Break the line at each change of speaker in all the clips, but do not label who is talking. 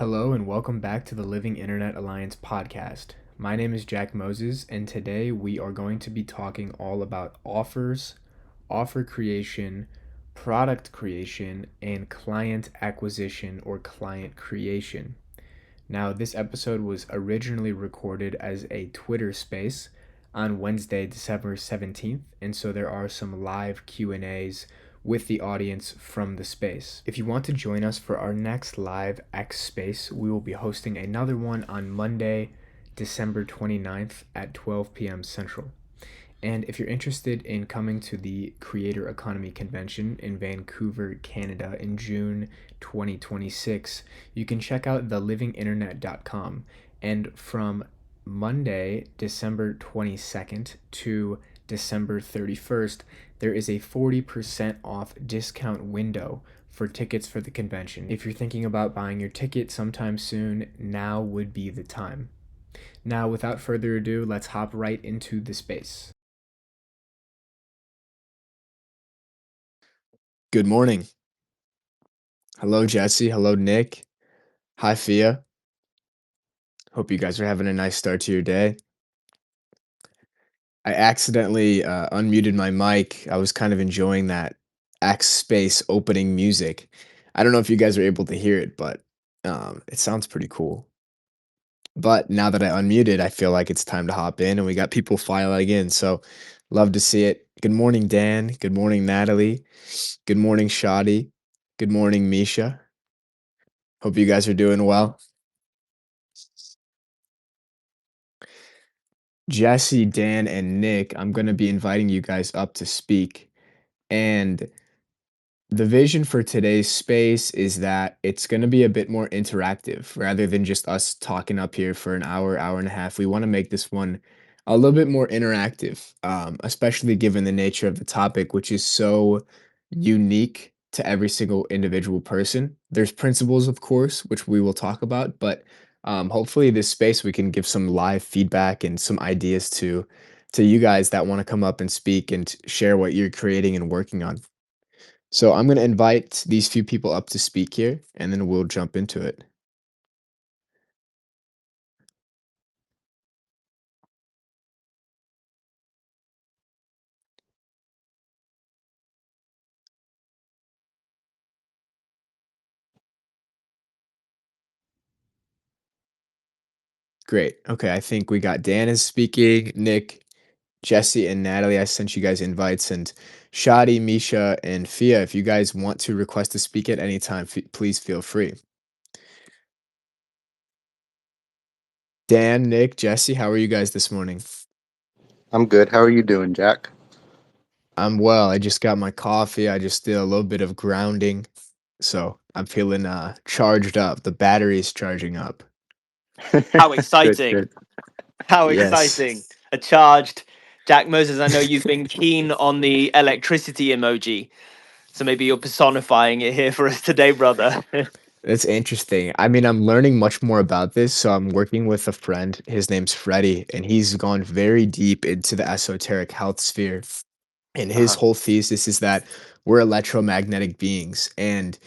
Hello and welcome back to the Living Internet Alliance podcast. My name is Jack Moses, and today we are going to be talking all about offers, offer creation, product creation, and client acquisition or client creation. Now, this episode was originally recorded as a Twitter space on Wednesday, December 17th, and so there are some live Q&As with the audience from the space. If you want to join us for our next live X space, we will be hosting another one on Monday, December 29th at 12 p.m. Central. And if you're interested in coming to the Creator Economy Convention in Vancouver, Canada in June 2026, you can check out thelivinginternet.com. And from Monday, December 22nd to December 31st, there is a 40% off discount window for tickets for the convention. If you're thinking about buying your ticket sometime soon, now would be the time. Now, without further ado, let's hop right into the space. Good morning. Hello, Jesse. Hello, Nick. Hi, Fia. Hope you guys are having a nice start to your day. I accidentally unmuted my mic. I was kind of enjoying that X Space opening music. I don't know if you guys are able to hear it, but it sounds pretty cool. But now that I unmuted, I feel like it's time to hop in, and we got people filing in. So love to see it. Good morning, Dan. Good morning, Natalie. Good morning, Shadi. Good morning, Misha. Hope you guys are doing well. Jesse, Dan, and Nick, I'm going to be inviting you guys up to speak. And the vision for today's space is that it's going to be a bit more interactive rather than just us talking up here for an hour, hour and a half. We want to make this one a little bit more interactive, especially given the nature of the topic, which is so unique to every single individual person. There's principles, of course, which we will talk about, but hopefully, this space we can give some live feedback and some ideas to you guys that want to come up and speak and share what you're creating and working on. So I'm going to invite these few people up to speak here, and then we'll jump into it. Great. Okay, I think we got Dan is speaking, Nick, Jesse, and Natalie. I sent you guys invites, and Shadi, Misha, and Fia. If you guys want to request to speak at any time, please feel free. Dan, Nick, Jesse, how are you guys this morning?
I'm good. How are you doing, Jack?
I'm well. I just got my coffee. I just did a little bit of grounding, so I'm feeling charged up. The battery's charging up.
How
Good,
exciting.
good.
How
Yes.
exciting. A charged Jack Moses. I know you've been keen on the electricity emoji. So maybe you're personifying it here for us today, brother.
That's interesting. I mean, I'm learning much more about this. So I'm working with a friend. His name's Freddie, and he's gone very deep into the esoteric health sphere. And his
Uh-huh.
whole thesis is that we're electromagnetic beings. And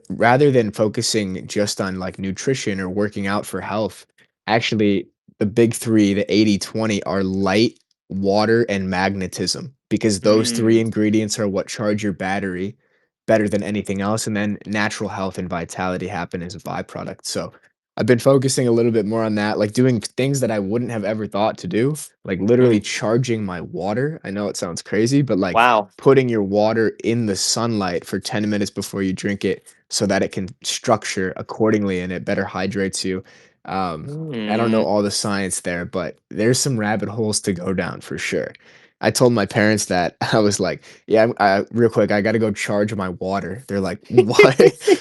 rather than focusing just on like nutrition or working out for health, actually the big three, the 80/20, are light, water, and magnetism, because those three
Mm.
ingredients are what charge your battery better than anything else, and then natural health and vitality happen as a byproduct. So I've been focusing a little bit more on that, like doing things that I wouldn't have ever thought to do, like literally
Mm.
charging my water. I know it sounds crazy, but like
Wow.
putting your water in the sunlight for 10 minutes before you drink it so that it can structure accordingly and it better hydrates you. I don't know
Mm.
all the science there, but there's some rabbit holes to go down for sure. I told my parents that. I was like, "Yeah, real quick, I got to go charge my water." They're like, "What?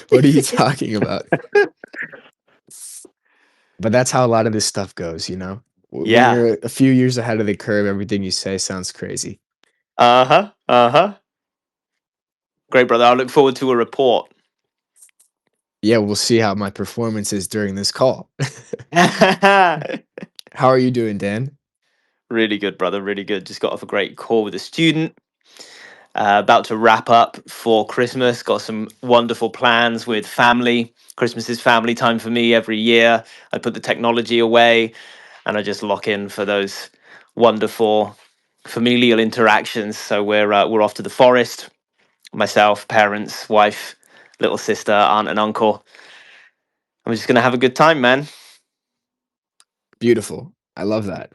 What are you talking about?" But that's how a lot of this stuff goes, you know? When
Yeah.
you're a few years ahead of the curve, everything you say sounds crazy.
Uh-huh. Uh-huh. Great, brother. I look forward to a report.
Yeah, we'll see how my performance is during this call. How are you doing, Dan?
Really good, brother. Really good. Just got off a great call with a student. About to wrap up for Christmas. Got some wonderful plans with family. Christmas is family time for me every year. I put the technology away and I just lock in for those wonderful familial interactions. So we're off to the forest. Myself, parents, wife, little sister, aunt, and uncle. I'm just gonna have a good time, man.
Beautiful. I love that.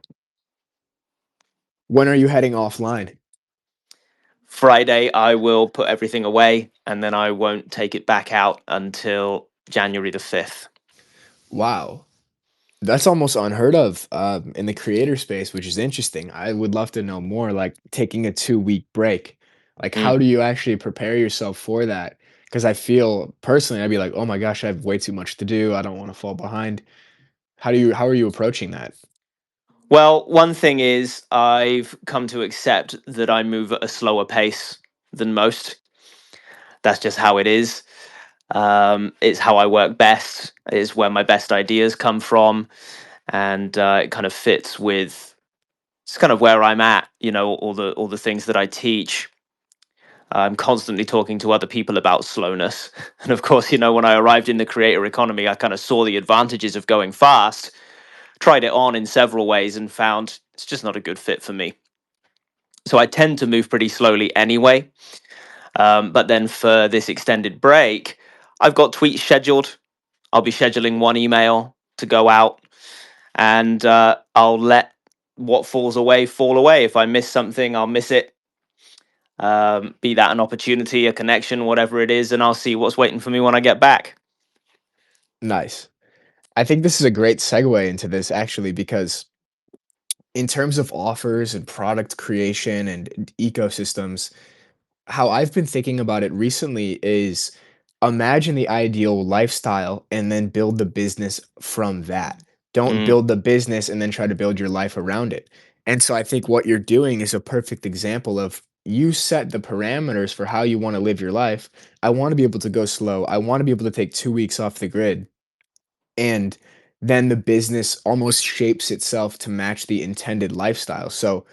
When are you heading offline?
Friday, I will put everything away, and then I won't take it back out until January the 5th.
Wow. That's almost unheard of in the creator space, which is interesting. I would love to know more, like taking a 2-week break. Like, how
Mm.
do you actually prepare yourself for that? Because I feel personally, I'd be like, oh my gosh, I have way too much to do. I don't want to fall behind. How are you approaching that?
Well, one thing is I've come to accept that I move at a slower pace than most. That's just how it is. It's how I work best. It's where my best ideas come from, and it kind of fits with. It's kind of where I'm at. All the things that I teach. I'm constantly talking to other people about slowness, and of course, when I arrived in the creator economy, I kind of saw the advantages of going fast. Tried it on in several ways and found it's just not a good fit for me. So I tend to move pretty slowly anyway. But then for this extended break, I've got tweets scheduled. I'll be scheduling one email to go out, and I'll let what falls away fall away. If I miss something, I'll miss it. Be that an opportunity, a connection, whatever it is, and I'll see what's waiting for me when I get back.
Nice. I think this is a great segue into this actually, because in terms of offers and product creation and ecosystems, how I've been thinking about it recently is imagine the ideal lifestyle and then build the business from that. Don't
Mm,
build the business and then try to build your life around it. And so I think what you're doing is a perfect example of you set the parameters for how you want to live your life. I want to be able to go slow. I want to be able to take 2 weeks off the grid. And then the business almost shapes itself to match the intended lifestyle. So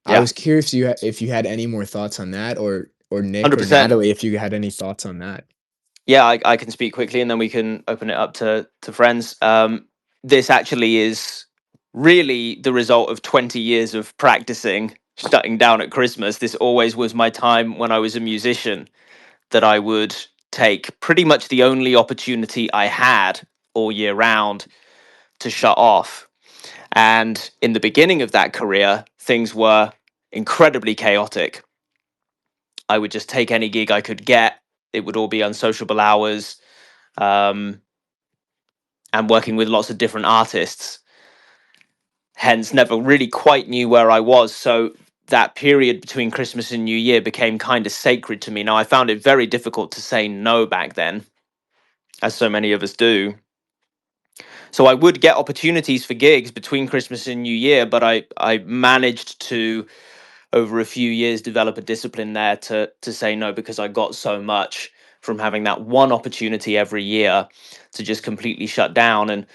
I
yeah,
was curious if you had any more thoughts on that, or Nick or
100%.
Natalie, if you had any thoughts on that.
Yeah, I can speak quickly and then we can open it up to friends. This actually is really the result of 20 years of practicing shutting down at Christmas. This always was my time when I was a musician that I would take pretty much the only opportunity I had all year round to shut off. And in the beginning of that career, things were incredibly chaotic. I would just take any gig I could get. It would all be unsociable hours. Um, and working with lots of different artists. Hence, never really quite knew where I was. So that period between Christmas and New Year became kind of sacred to me. Now, I found it very difficult to say no back then, as so many of us do. So I would get opportunities for gigs between Christmas and New Year, but I managed to, over a few years, develop a discipline there to say no, because I got so much from having that one opportunity every year to just completely shut down. And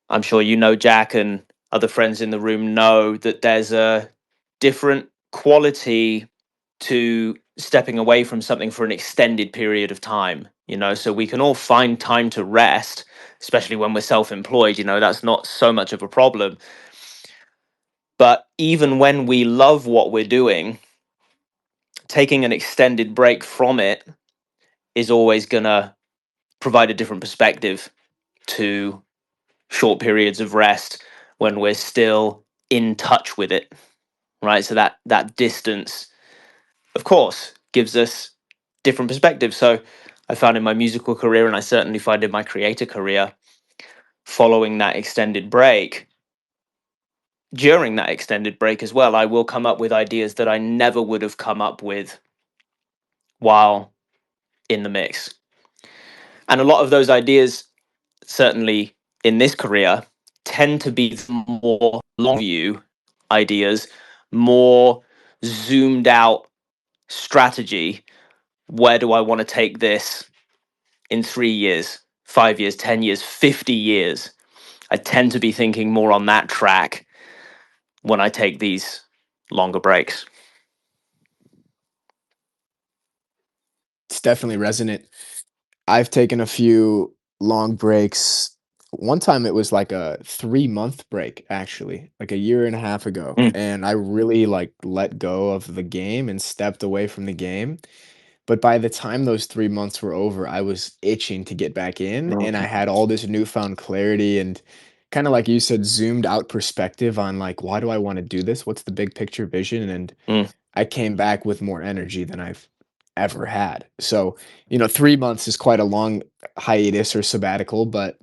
I'm sure Jack, and other friends in the room know that there's a different quality to stepping away from something for an extended period of time, so we can all find time to rest, especially when we're self-employed, that's not so much of a problem. But even when we love what we're doing, taking an extended break from it is always going to provide a different perspective to short periods of rest when we're still in touch with it, right? So that distance, of course, gives us different perspectives. So I found in my musical career, and I certainly find in my creator career, following that extended break, during that extended break as well, I will come up with ideas that I never would have come up with while in the mix. And a lot of those ideas, certainly in this career, tend to be more long view ideas, more zoomed out strategy. Where do I want to take this in 3 years, 5 years, 10 years, 50 years? I tend to be thinking more on that track when I take these longer breaks.
it's definitely resonant. I've taken a few long breaks. One time it was like a 3-month break, actually, like a year and a half ago,
Mm,
and I really, like, let go of the game and stepped away from the game, but by the time those 3 months were over, I was itching to get back in, and I
mm,
had all this newfound clarity and kinda like you said, zoomed out perspective on, like, "Why do I wanna do this? What's the big picture vision?" And
mm.
I came back with more energy than I've ever had. So, 3 months is quite a long hiatus or sabbatical, but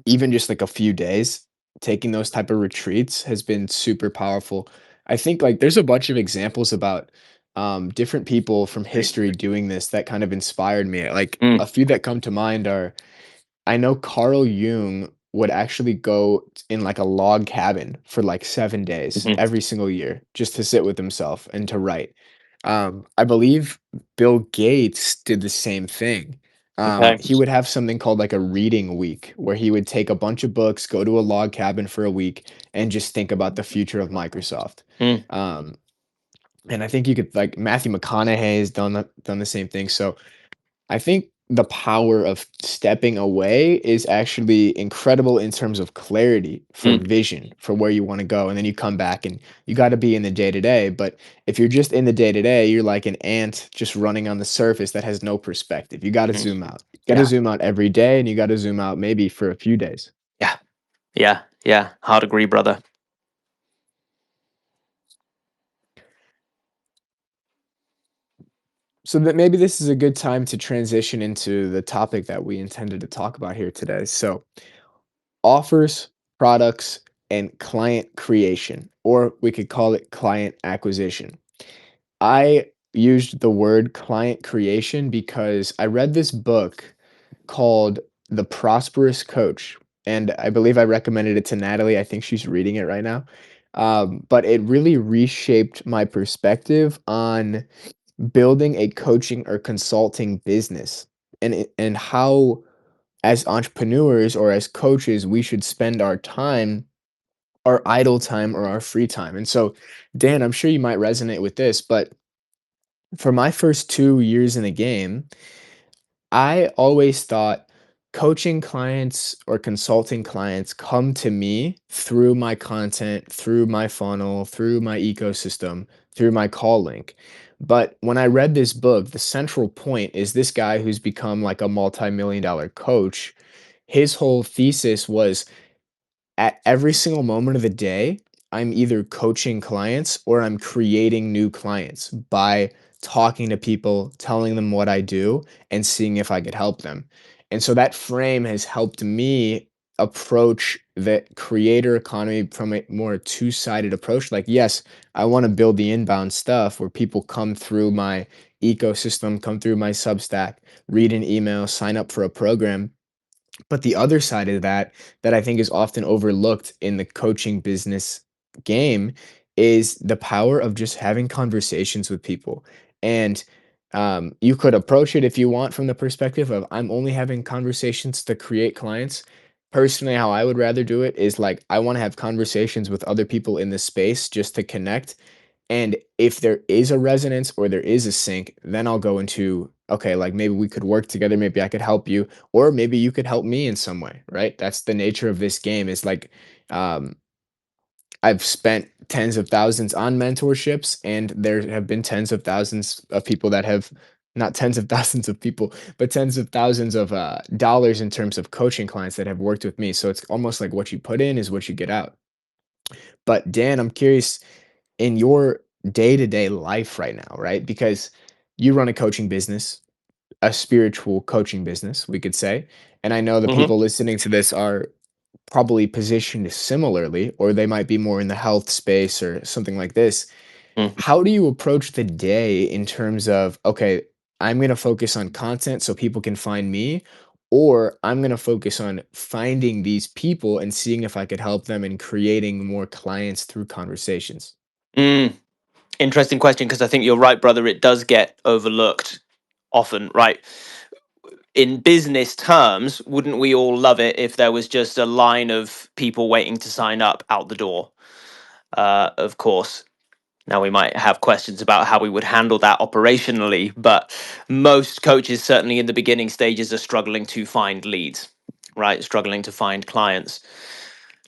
even just like a few days, taking those type of retreats has been super powerful. I think like there's a bunch of examples about different people from history doing this that kind of inspired me. Like
Mm,
a few that come to mind are I know Carl Jung would actually go in like a log cabin for like 7 days
mhm.
every single year just to sit with himself and to write. I believe Bill Gates did the same thing.
Okay.
He would have something called like a reading week where he would take a bunch of books, go to a log cabin for a week, and just think about the future of Microsoft.
Mm,
Um, and I think you could like Matthew McConaughey has done the same thing. So I think the power of stepping away is actually incredible in terms of clarity for
mm.
vision for where you want to go. And then you come back and you got to be in the day to day. But if you're just in the day to day, you're like an ant just running on the surface that has no perspective. You got to
Mhm.
zoom out. You got to
Yeah.
zoom out every day and you got to zoom out maybe for a few days.
Yeah. Yeah. Yeah. Hard agree, brother.
So that maybe this is a good time to transition into the topic that we intended to talk about here today. So, offers, products, and client creation, or we could call it client acquisition. I used the word client creation because I read this book called The Prosperous Coach, and I believe I recommended it to Natalie. I think she's reading it right now. But it really reshaped my perspective on building a coaching or consulting business and how as entrepreneurs or as coaches we should spend our time, our idle time or our free time. And so Dan, I'm sure you might resonate with this, but for my first 2 years in the game, I always thought coaching clients or consulting clients come to me through my content, through my funnel, through my ecosystem, through my call link. But when I read this book, the central point is this guy who's become like a multi-million dollar coach. His whole thesis was at every single moment of the day, I'm either coaching clients or I'm creating new clients by talking to people, telling them what I do, and seeing if I could help them. And so that frame has helped me approach the creator economy from a more two-sided approach. Like, yes, I want to build the inbound stuff where people come through my ecosystem, come through my Substack, read an email, sign up for a program, but the other side of that, that I think is often overlooked in the coaching business game is the power of just having conversations with people. And you could approach it if you want from the perspective of I'm only having conversations to create clients. Personally, how I would rather do it is like I want to have conversations with other people in the space just to connect, and if there is a resonance or there is a sync, then I'll go into, okay, like maybe we could work together, maybe I could help you, or maybe you could help me in some way, right? That's the nature of this game. Is like um I've spent tens of thousands on mentorships, and there have been tens of thousands of people that have not tens of thousands of people, but tens of thousands of dollars in terms of coaching clients that have worked with me. So it's almost like what you put in is what you get out. But Dan, I'm curious in your day-to-day life right now, right? Because you run a coaching business, a spiritual coaching business, we could say. And I know the
Hmm.
people listening to this are probably positioned similarly, or they might be more in the health space or something like this.
Mm.
How do you approach the day in terms of, okay, I'm going to focus on content so people can find me, or I'm going to focus on finding these people and seeing if I could help them and creating more clients through conversations?
Mm. Interesting question, because I think you're right, brother. It does get overlooked often, right? In business terms, wouldn't we all love it if there was just a line of people waiting to sign up out the door? Of course. Now, we might have questions about how we would handle that operationally, but most coaches, certainly in the beginning stages, are struggling to find leads, right? Struggling to find clients.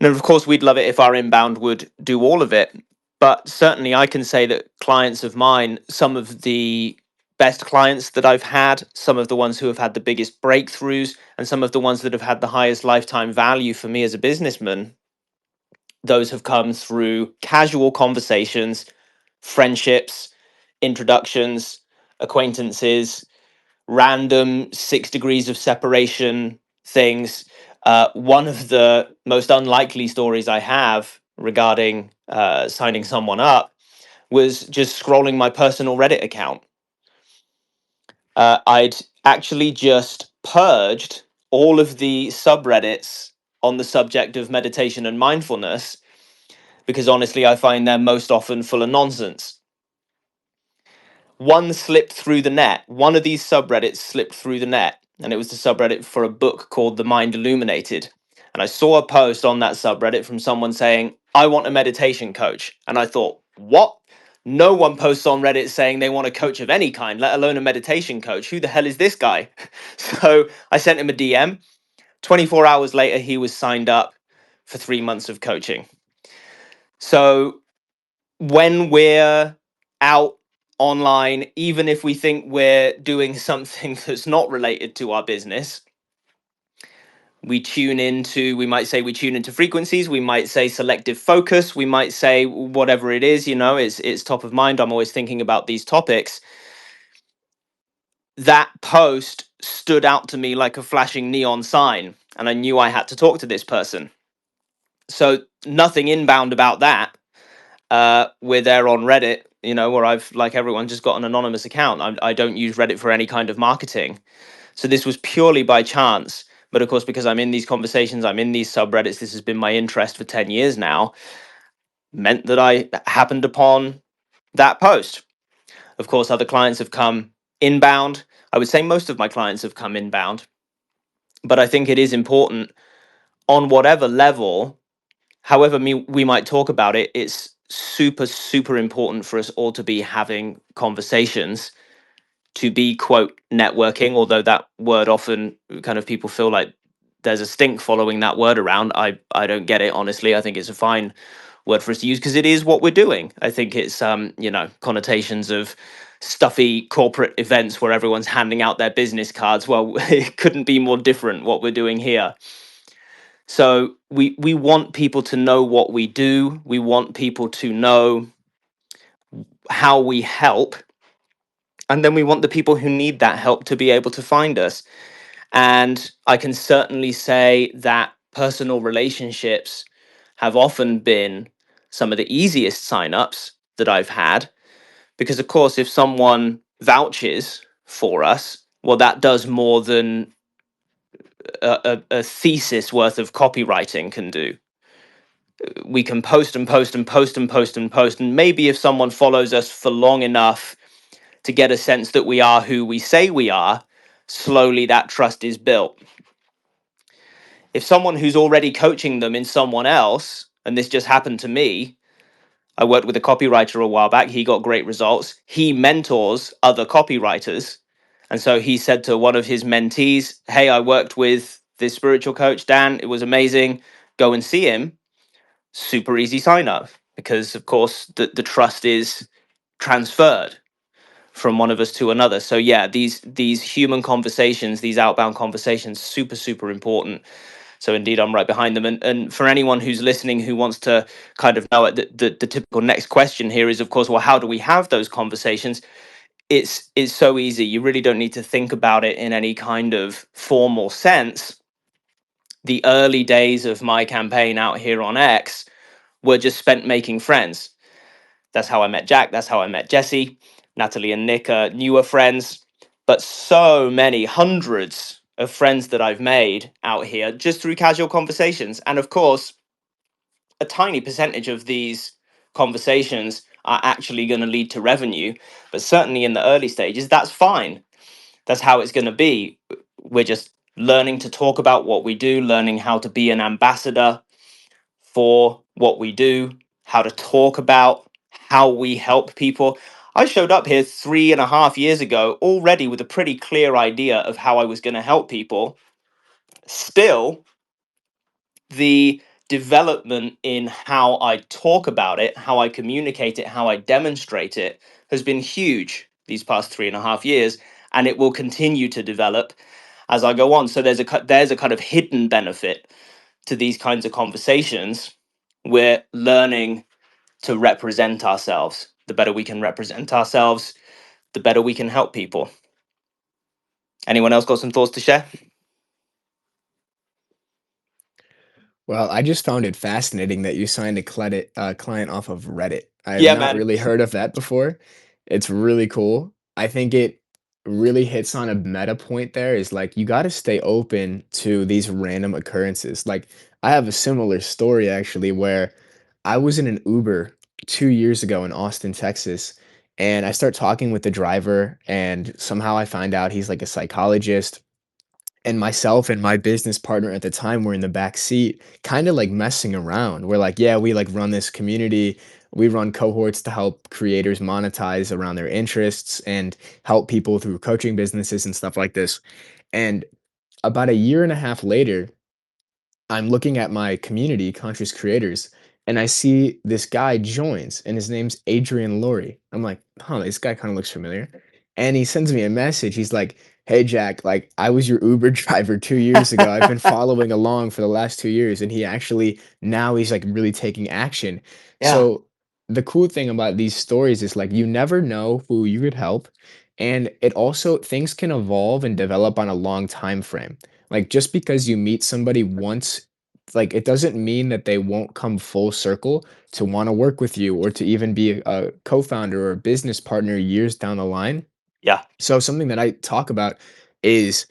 And of course, we'd love it if our inbound would do all of it. But certainly, I can say that clients of mine, some of the best clients that I've had, some of the ones who have had the biggest breakthroughs, and some of the ones that have had the highest lifetime value for me as a businessman, those have come through casual conversations, friendships, introductions, acquaintances, random 6 degrees of separation things. One of the most unlikely stories I have regarding signing someone up was just scrolling my personal Reddit account. I'd actually just purged all of the subreddits on the subject of meditation and mindfulness because honestly, I find they're most often full of nonsense. One slipped through the net. One of these subreddits slipped through the net, and it was the subreddit for a book called The Mind Illuminated. And I saw a post on that subreddit from someone saying, I want a meditation coach. And I thought, what? No one posts on Reddit saying they want a coach of any kind, let alone a meditation coach. Who the hell is this guy? So I sent him a DM. 24 hours later, he was signed up for 3 months of coaching. So when we're out online, even if we think we're doing something that's not related to our business, we might say we tune into frequencies, we might say selective focus, we might say whatever it is, it's top of mind. I'm always thinking about these topics. That post stood out to me like a flashing neon sign, and I knew I had to talk to this person. So nothing inbound about that. We're there on Reddit, where I've, like everyone, just got an anonymous account. I don't use Reddit for any kind of marketing. So this was purely by chance. But of course, because I'm in these conversations, I'm in these subreddits, this has been my interest for 10 years now, meant that I happened upon that post. Of course, other clients have come inbound. I would say most of my clients have come inbound. But I think it is important on whatever level, however we might talk about it, it's super, super important for us all to be having conversations, to be, quote, networking, although that word often kind of people feel like there's a stink following that word around. I don't get it, honestly. I think it's a fine word for us to use because it is what we're doing. I think it's, connotations of stuffy corporate events where everyone's handing out their business cards. Well, it couldn't be more different what we're doing here. So we want people to know what we do. We want people to know how we help. And then we want the people who need that help to be able to find us. And I can certainly say that personal relationships have often been some of the easiest signups that I've had. Because, of course, if someone vouches for us, well, that does more than a thesis worth of copywriting can do. We can post and post and post and post and post. And maybe if someone follows us for long enough to get a sense that we are who we say we are, slowly that trust is built. If someone who's already coaching them in someone else, and this just happened to me, I worked with a copywriter a while back, he got great results. He mentors other copywriters. And so he said to one of his mentees, hey, I worked with this spiritual coach, Dan. It was amazing. Go and see him. Super easy sign up because, of course, the trust is transferred from one of us to another. So yeah, these human conversations, these outbound conversations, super, super important. So indeed, I'm right behind them. And for anyone who's listening who wants to kind of know it, the typical next question here is, of course, well, how do we have those conversations? It's so easy. You really don't need to think about it in any kind of formal sense. The early days of my campaign out here on X were just spent making friends. That's how I met Jack. That's how I met Jesse. Natalie and Nick are newer friends, but so many hundreds of friends that I've made out here just through casual conversations. And of course, a tiny percentage of these conversations are actually going to lead to revenue, but certainly in the early stages, that's fine. That's how it's going to be. We're just learning to talk about what we do, learning how to be an ambassador for what we do, how to talk about how we help people. I showed up here 3.5 years ago already with a pretty clear idea of how I was going to help people. Still, the development in how I talk about it, how I communicate it, how I demonstrate it has been huge these past 3.5 years, and it will continue to develop as I go on. So there's a kind of hidden benefit to these kinds of conversations. We're learning to represent ourselves. The better we can represent ourselves, the better we can help people. Anyone else got some thoughts to share?
Well, I just found it fascinating that you signed a client off of Reddit. I have
Yeah,
not
man.
really heard of that before. It's really cool. I think it really hits on a meta point there is like you got to stay open to these random occurrences. Like I have a similar story actually where I was in an Uber 2 years ago in Austin, Texas, and I start talking with the driver, and somehow I find out he's like a psychologist, and myself and my business partner at the time were in the back seat kind of like messing around. We're like, yeah, we like run this community, we run cohorts to help creators monetize around their interests and help people through coaching businesses and stuff like this. And about a year and a half later, I'm looking at my community, Conscious Creators, and I see this guy joins, and his name's Adrian Laurie. I'm like, huh, this guy kind of looks familiar. And he sends me a message. He's like, hey, Jack, like, I was your Uber driver 2 years ago. I've been following along for the last 2 years. And he actually, now he's like really taking action.
Yeah.
So the cool thing about these stories is like, you never know who you could help. And it also, things can evolve and develop on a long time frame. Like, just because you meet somebody once, like, it doesn't mean that they won't come full circle to wanna work with you or to even be a co-founder or a business partner years down the line.
Yeah.
So something that I talk about is,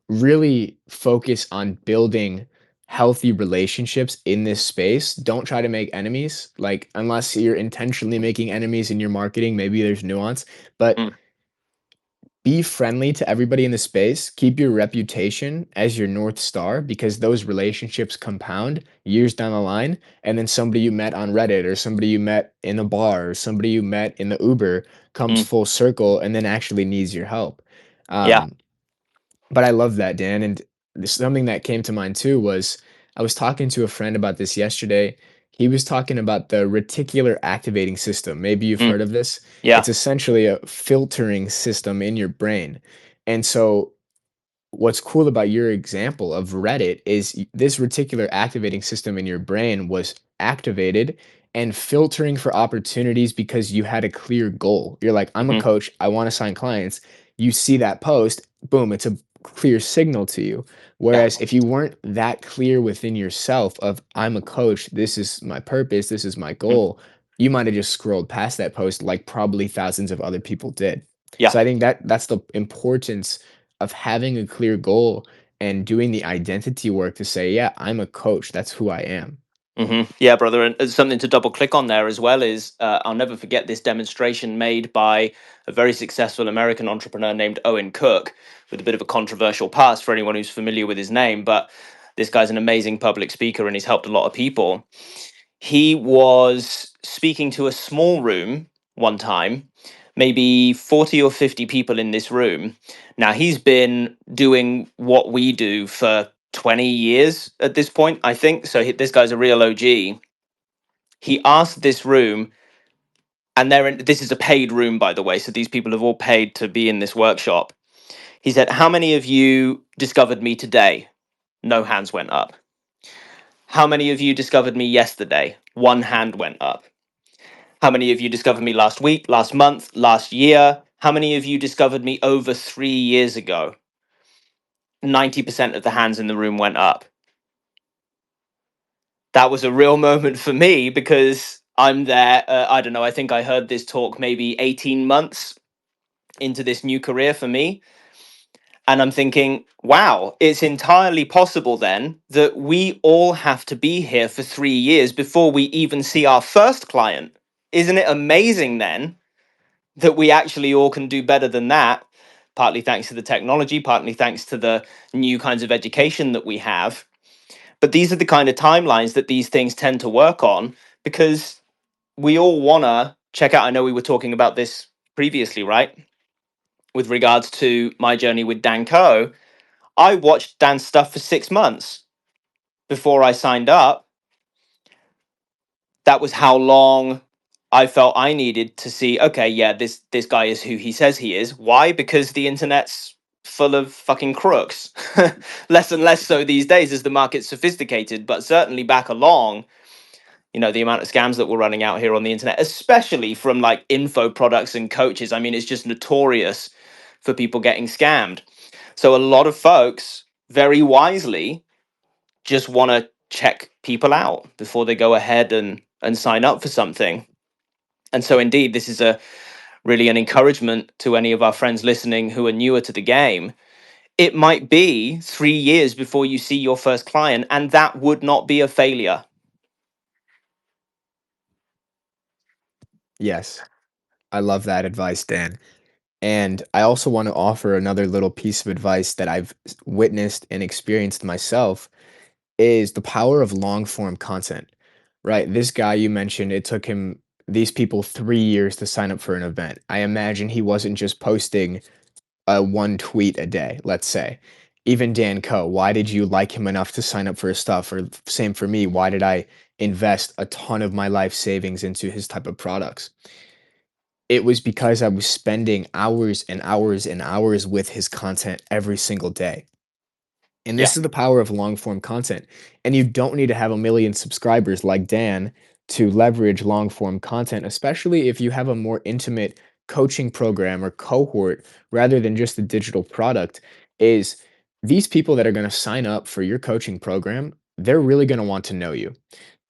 really focus on building healthy relationships in this space. Don't try to make enemies, like, unless you're intentionally making enemies in your marketing, maybe there's nuance, but
Mm,
be friendly to everybody in the space. Keep your reputation as your North Star because those relationships compound years down the line. And then somebody you met on Reddit or somebody you met in a bar or somebody you met in the Uber comes
mm,
full circle and then actually needs your help.
yeah.
Um, but I love that, Dan. And something that came to mind too was I was talking to a friend about this yesterday. He was talking about the reticular activating system. Maybe you've
Mm,
heard of this.
yeah.
It's essentially a filtering system in your brain. And so what's cool about your example of Reddit is this reticular activating system in your brain was activated and filtering for opportunities because you had a clear goal. You're like, I'm a
Hmm.
coach, I want to sign clients. You see that post, boom, it's a clear signal to you.
Yeah.
Whereas if you weren't that clear within yourself of I'm a coach, this is my purpose, this is my
Mm,
goal, you might have just scrolled past that post like probably thousands of other people did.
yeah.
So I think that that's the importance of having a clear goal and doing the identity work to say, yeah, I'm a coach. That's who I am.
Yeah, brother. And something to double click on there as well is I'll never forget this demonstration made by a very successful American entrepreneur named Owen Cook, with a bit of a controversial past for anyone who's familiar with his name. But this guy's an amazing public speaker and he's helped a lot of people. He was speaking to a small room one time, maybe 40 or 50 people in this room. Now, he's been doing what we do for 20 years at this point, I think. So this guy's a real OG. He asked this room, and this is a paid room, by the way. So these people have all paid to be in this workshop. He said, how many of you discovered me today? No hands went up. How many of you discovered me yesterday? One hand went up. How many of you discovered me last week, last month, last year? How many of you discovered me over 3 years ago? 90% of the hands in the room went up. That was a real moment for me because I'm there. I don't know. I think I heard this talk maybe 18 months into this new career for me. And I'm thinking, wow, it's entirely possible then that we all have to be here for 3 years before we even see our first client. Isn't it amazing then that we actually all can do better than that? Partly thanks to the technology, partly thanks to the new kinds of education that we have. But these are the kind of timelines that these things tend to work on because we all want to check out. I know we were talking about this previously, right? With regards to my journey with Dan Coe, I watched Dan's stuff for 6 months before I signed up. That was how long I felt I needed to see, okay, yeah, this guy is who he says he is. Why? Because the internet's full of fucking crooks. Less and less so these days as the market's sophisticated, but certainly back along, the amount of scams that we're running out here on the internet, especially from like info products and coaches. I mean, it's just notorious for people getting scammed. So a lot of folks very wisely just want to check people out before they go ahead and sign up for something. And so indeed, this is a really an encouragement to any of our friends listening who are newer to the game. It might be 3 years before you see your first client, and that would not be a failure.
Yes, I love that advice, Dan. And I also want to offer another little piece of advice that I've witnessed and experienced myself is the power of long form content, right? This guy you mentioned, it took him these people 3 years to sign up for an event. I imagine he wasn't just posting one tweet a day, let's say. Even Dan Coe, why did you like him enough to sign up for his stuff? Or same for me, why did I invest a ton of my life savings into his type of products? It was because I was spending hours and hours and hours with his content every single day. And
Yeah.
this is the power of long form content. And you don't need to have a million subscribers like Dan to leverage long form content, especially if you have a more intimate coaching program or cohort rather than just a digital product. Is these people that are going to sign up for your coaching program, they're really going to want to know you.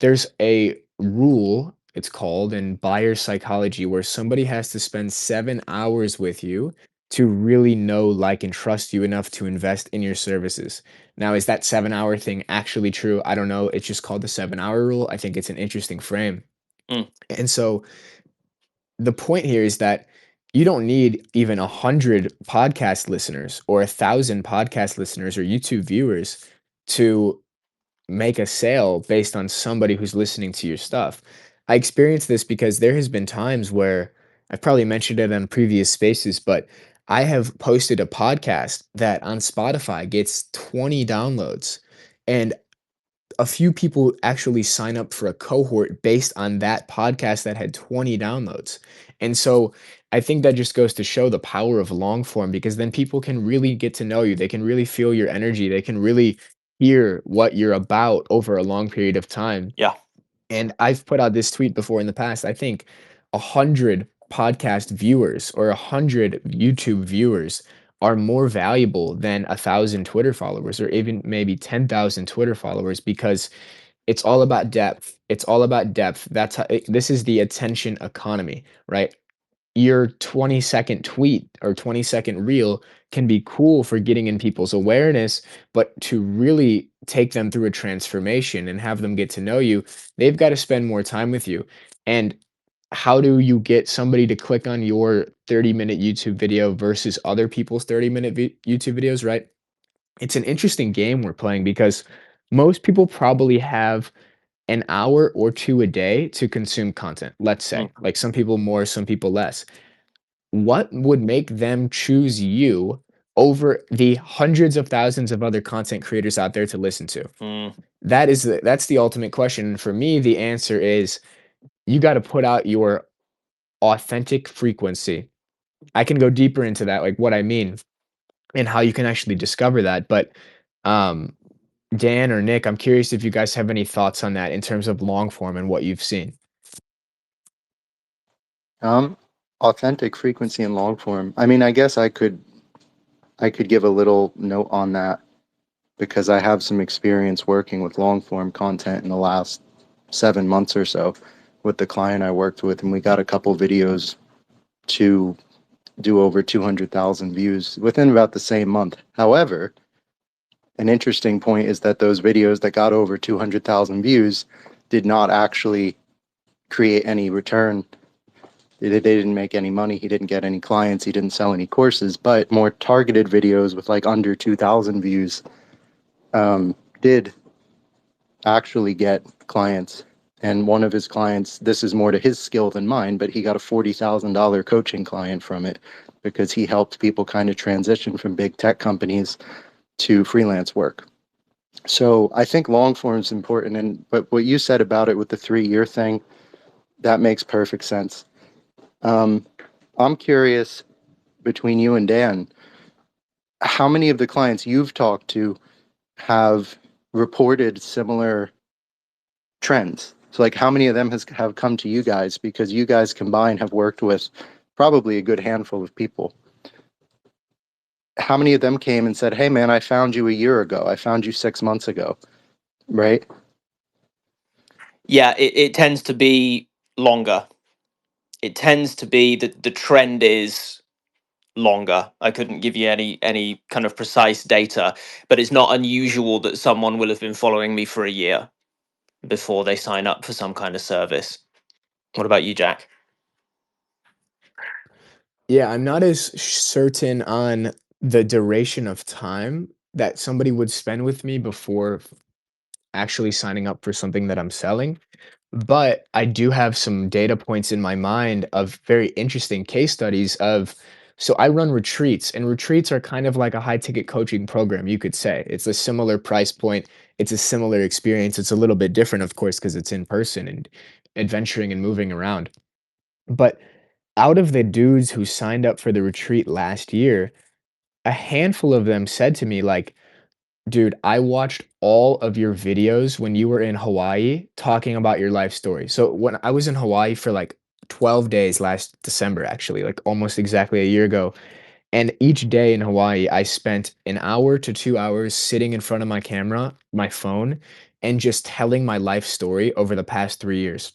There's a rule, it's called in buyer psychology, where somebody has to spend 7 hours with you to really know, like, and trust you enough to invest in your services. Now, is that 7 hour thing actually true? I don't know. It's just called the 7 hour rule. I think it's an interesting frame.
Mm.
And so the point here is that you don't need even 100 podcast listeners or 1,000 podcast listeners or YouTube viewers to make a sale based on somebody who's listening to your stuff. I experienced this because there has been times where I've probably mentioned it on previous spaces, but I have posted a podcast that on Spotify gets 20 downloads, and a few people actually sign up for a cohort based on that podcast that had 20 downloads. And so I think that just goes to show the power of long form, because then people can really get to know you. They can really feel your energy. They can really hear what you're about over a long period of time.
Yeah.
And I've put out this tweet before in the past. I think 100 podcast viewers or 100 YouTube viewers are more valuable than 1,000 Twitter followers, or even maybe 10,000 Twitter followers, because it's all about depth. It's all about depth. That's how this is the attention economy, right? Your 20-second tweet or 20-second reel can be cool for getting in people's awareness, but to really take them through a transformation and have them get to know you, they've got to spend more time with you. And how do you get somebody to click on your 30-minute YouTube video versus other people's 30-minute YouTube videos, right? It's an interesting game we're playing because most people probably have an hour or two a day to consume content, let's say.
Mm.
Like some people more, some people less. What would make them choose you over the hundreds of thousands of other content creators out there to listen to?
Mm.
That's the ultimate question. And for me, the answer is you got to put out your authentic frequency. I can go deeper into that, like what I mean and how you can actually discover that. But um, Dan or Nick, I'm curious if you guys have any thoughts on that in terms of long form and what you've seen.
Um, Authentic frequency and long form. I mean, I guess I could give a little note on that because I have some experience working with long form content in the last 7 months or so with the client I worked with, and we got a couple videos to do over 200,000 views within about the same month. However, an interesting point is that those videos that got over 200,000 views did not actually create any return. They didn't make any money. He didn't get any clients. He didn't sell any courses. But more targeted videos with like under 2,000 views did actually get clients. And one of his clients, this is more to his skill than mine, but he got a $40,000 coaching client from it because he helped people kind of transition from big tech companies to freelance work. So I think long form is important. But what you said about it with the 3 year thing, that makes perfect sense. Um, I'm curious, between you and Dan, how many of the clients you've talked to have reported similar trends? So like how many of them have come to you guys, because you guys combined have worked with probably a good handful of people. How many of them came and said, "Hey man, I found you a year ago. I found you 6 months ago." Right?
Yeah, it tends to be longer. It tends to be that the trend is longer. I couldn't give you any kind of precise data, but it's not unusual that someone will have been following me for a year before they sign up for some kind of service. What about you, Jack?
Yeah, I'm not as certain on the duration of time that somebody would spend with me before actually signing up for something that I'm selling. But I do have some data points in my mind of very interesting case studies of so I run retreats, and retreats are kind of like a high ticket coaching program, you could say. It's a similar price point, it's a similar experience. It's a little bit different, of course, because it's in person and adventuring and moving around. But out of the dudes who signed up for the retreat last year, a handful of them said to me, like, dude, I watched all of your videos when you were in Hawaii talking about your life story. So when I was in Hawaii for like 12 days last December, actually, like almost exactly a year ago. And each day in Hawaii, I spent an hour to 2 hours sitting in front of my camera, my phone, and just telling my life story over the past 3 years.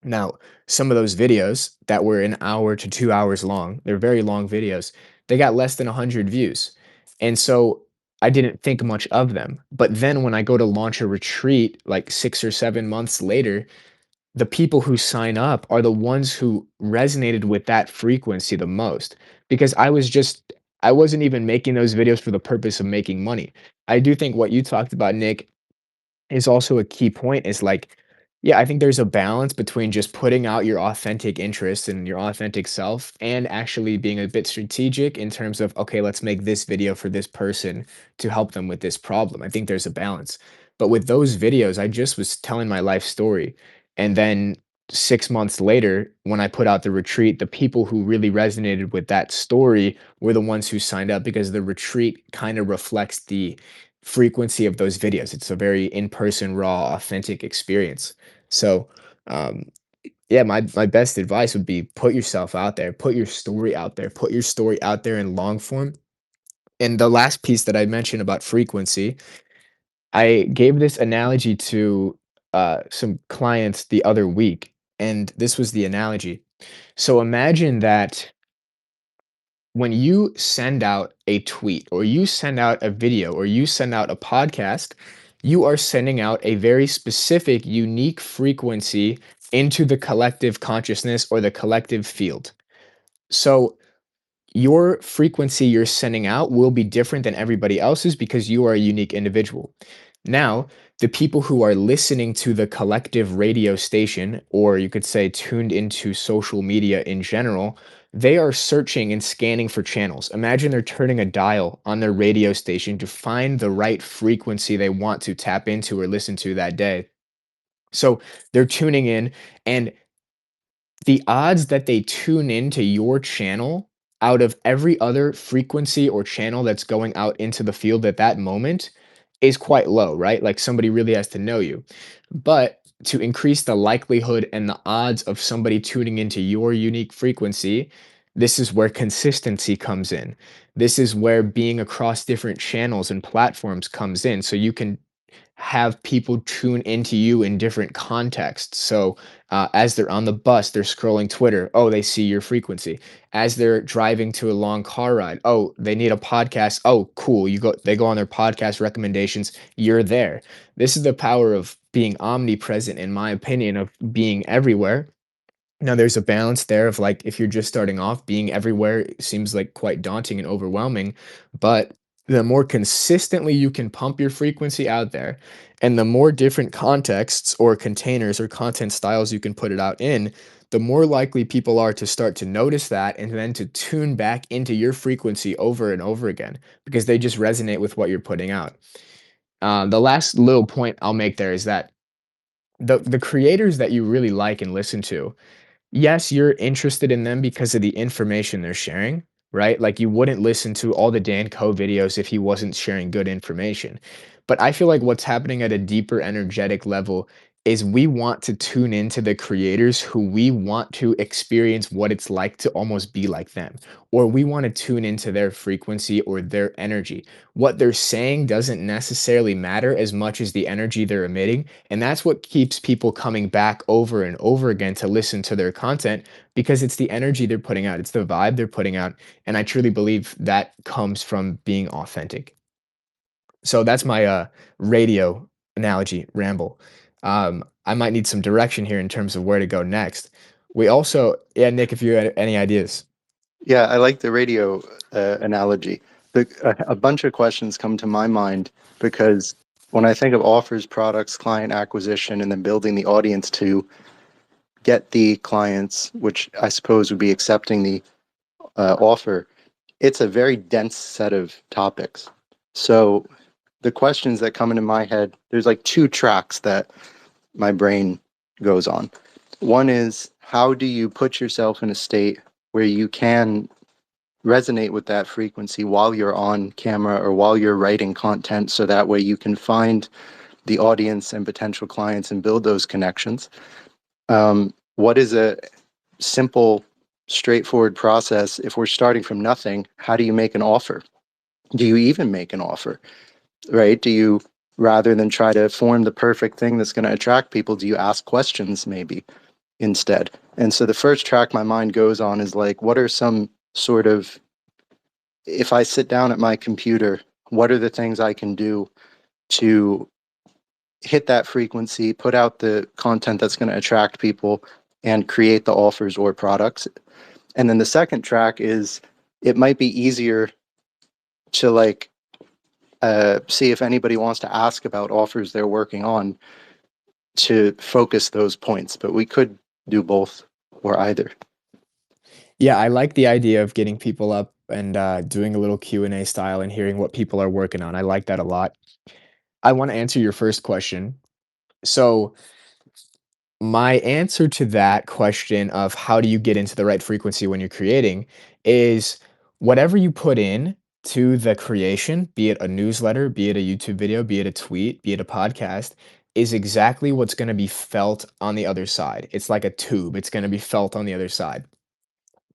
Now, some of those videos that were an hour to 2 hours long, they're very long videos, they got less than 100 views. And so I didn't think much of them. But then when I go to launch a retreat like 6 or 7 months later, the people who sign up are the ones who resonated with that frequency the most because I wasn't even making those videos for the purpose of making money. I do think what you talked about, Nick, is also a key point is like, yeah, I think there's a balance between just putting out your authentic interests and your authentic self and actually being a bit strategic in terms of, okay, let's make this video for this person to help them with this problem. I think there's a balance. But with those videos, I just was telling my life story. And then 6 months later, when I put out the retreat, the people who really resonated with that story were the ones who signed up because the retreat kind of reflects the frequency of those videos. It's a very in-person, raw, authentic experience. So, um, yeah, my best advice would be put yourself out there, put your story out there, put your story out there in long form. And the last piece that I mentioned about frequency, I gave this analogy to some clients the other week, and this was the analogy. So imagine that when you send out a tweet or you send out a video or you send out a podcast, you are sending out a very specific, unique frequency into the collective consciousness or the collective field. So your frequency you're sending out will be different than everybody else's because you are a unique individual. Now, the people who are listening to the collective radio station, or you could say tuned into social media in general, they are searching and scanning for channels. Imagine they're turning a dial on their radio station to find the right frequency they want to tap into or listen to that day. So they're tuning in, and the odds that they tune into your channel out of every other frequency or channel that's going out into the field at that moment is quite low, right? Like somebody really has to know you. But to increase the likelihood and the odds of somebody tuning into your unique frequency, this is where consistency comes in. This is where being across different channels and platforms comes in. So you can have people tune into you in different contexts. So, as they're on the bus, they're scrolling Twitter. Oh, they see your frequency. As they're driving to a long car ride, oh, they need a podcast. Oh, cool. They go on their podcast recommendations. You're there. This is the power of being omnipresent, in my opinion, of being everywhere. Now, there's a balance there of like if you're just starting off, being everywhere seems like quite daunting and overwhelming, but the more consistently you can pump your frequency out there, and the more different contexts or containers or content styles you can put it out in, the more likely people are to start to notice that and then to tune back into your frequency over and over again because they just resonate with what you're putting out. The last little point I'll make there is that the creators that you really like and listen to, yes, you're interested in them because of the information they're sharing, right? Like, you wouldn't listen to all the Dan Coe videos if he wasn't sharing good information. But I feel like what's happening at a deeper energetic level is we want to tune into the creators who we want to experience what it's like to almost be like them, or we want to tune into their frequency or their energy. What they're saying doesn't necessarily matter as much as the energy they're emitting, and that's what keeps people coming back over and over again to listen to their content because it's the energy they're putting out, it's the vibe they're putting out. And I truly believe that comes from being authentic. So that's my radio analogy ramble. I might need some direction here in terms of where to go next. We also, yeah, Nick, if you had any ideas.
Yeah, I like the radio analogy. A bunch of questions come to my mind because when I think of offers, products, client acquisition, and then building the audience to get the clients, which I suppose would be accepting the offer, it's a very dense set of topics. So the questions that come into my head, there's like two tracks that my brain goes on. One is, how do you put yourself in a state where you can resonate with that frequency while you're on camera or while you're writing content, so that way you can find the audience and potential clients and build those connections? What is a simple, straightforward process if we're starting from nothing? How do you make an offer? Do you even make an offer, right? Do you, rather than try to form the perfect thing that's going to attract people, do you ask questions maybe instead? And so the first track my mind goes on is like, what are some sort of, if I sit down at my computer, what are the things I can do to hit that frequency, put out the content that's going to attract people, and create the offers or products? And then the second track is, it might be easier to like see if anybody wants to ask about offers they're working on, to focus those points, but we could do both or either.
Yeah, I like the idea of getting people up and doing a little Q&A style and hearing what people are working on. I like that a lot. I want to answer your first question. So, my answer to that question of how do you get into the right frequency when you're creating is whatever you put in to the creation, be it a newsletter, be it a YouTube video, be it a tweet, be it a podcast, is exactly what's going to be felt on the other side. It's like a tube, it's going to be felt on the other side.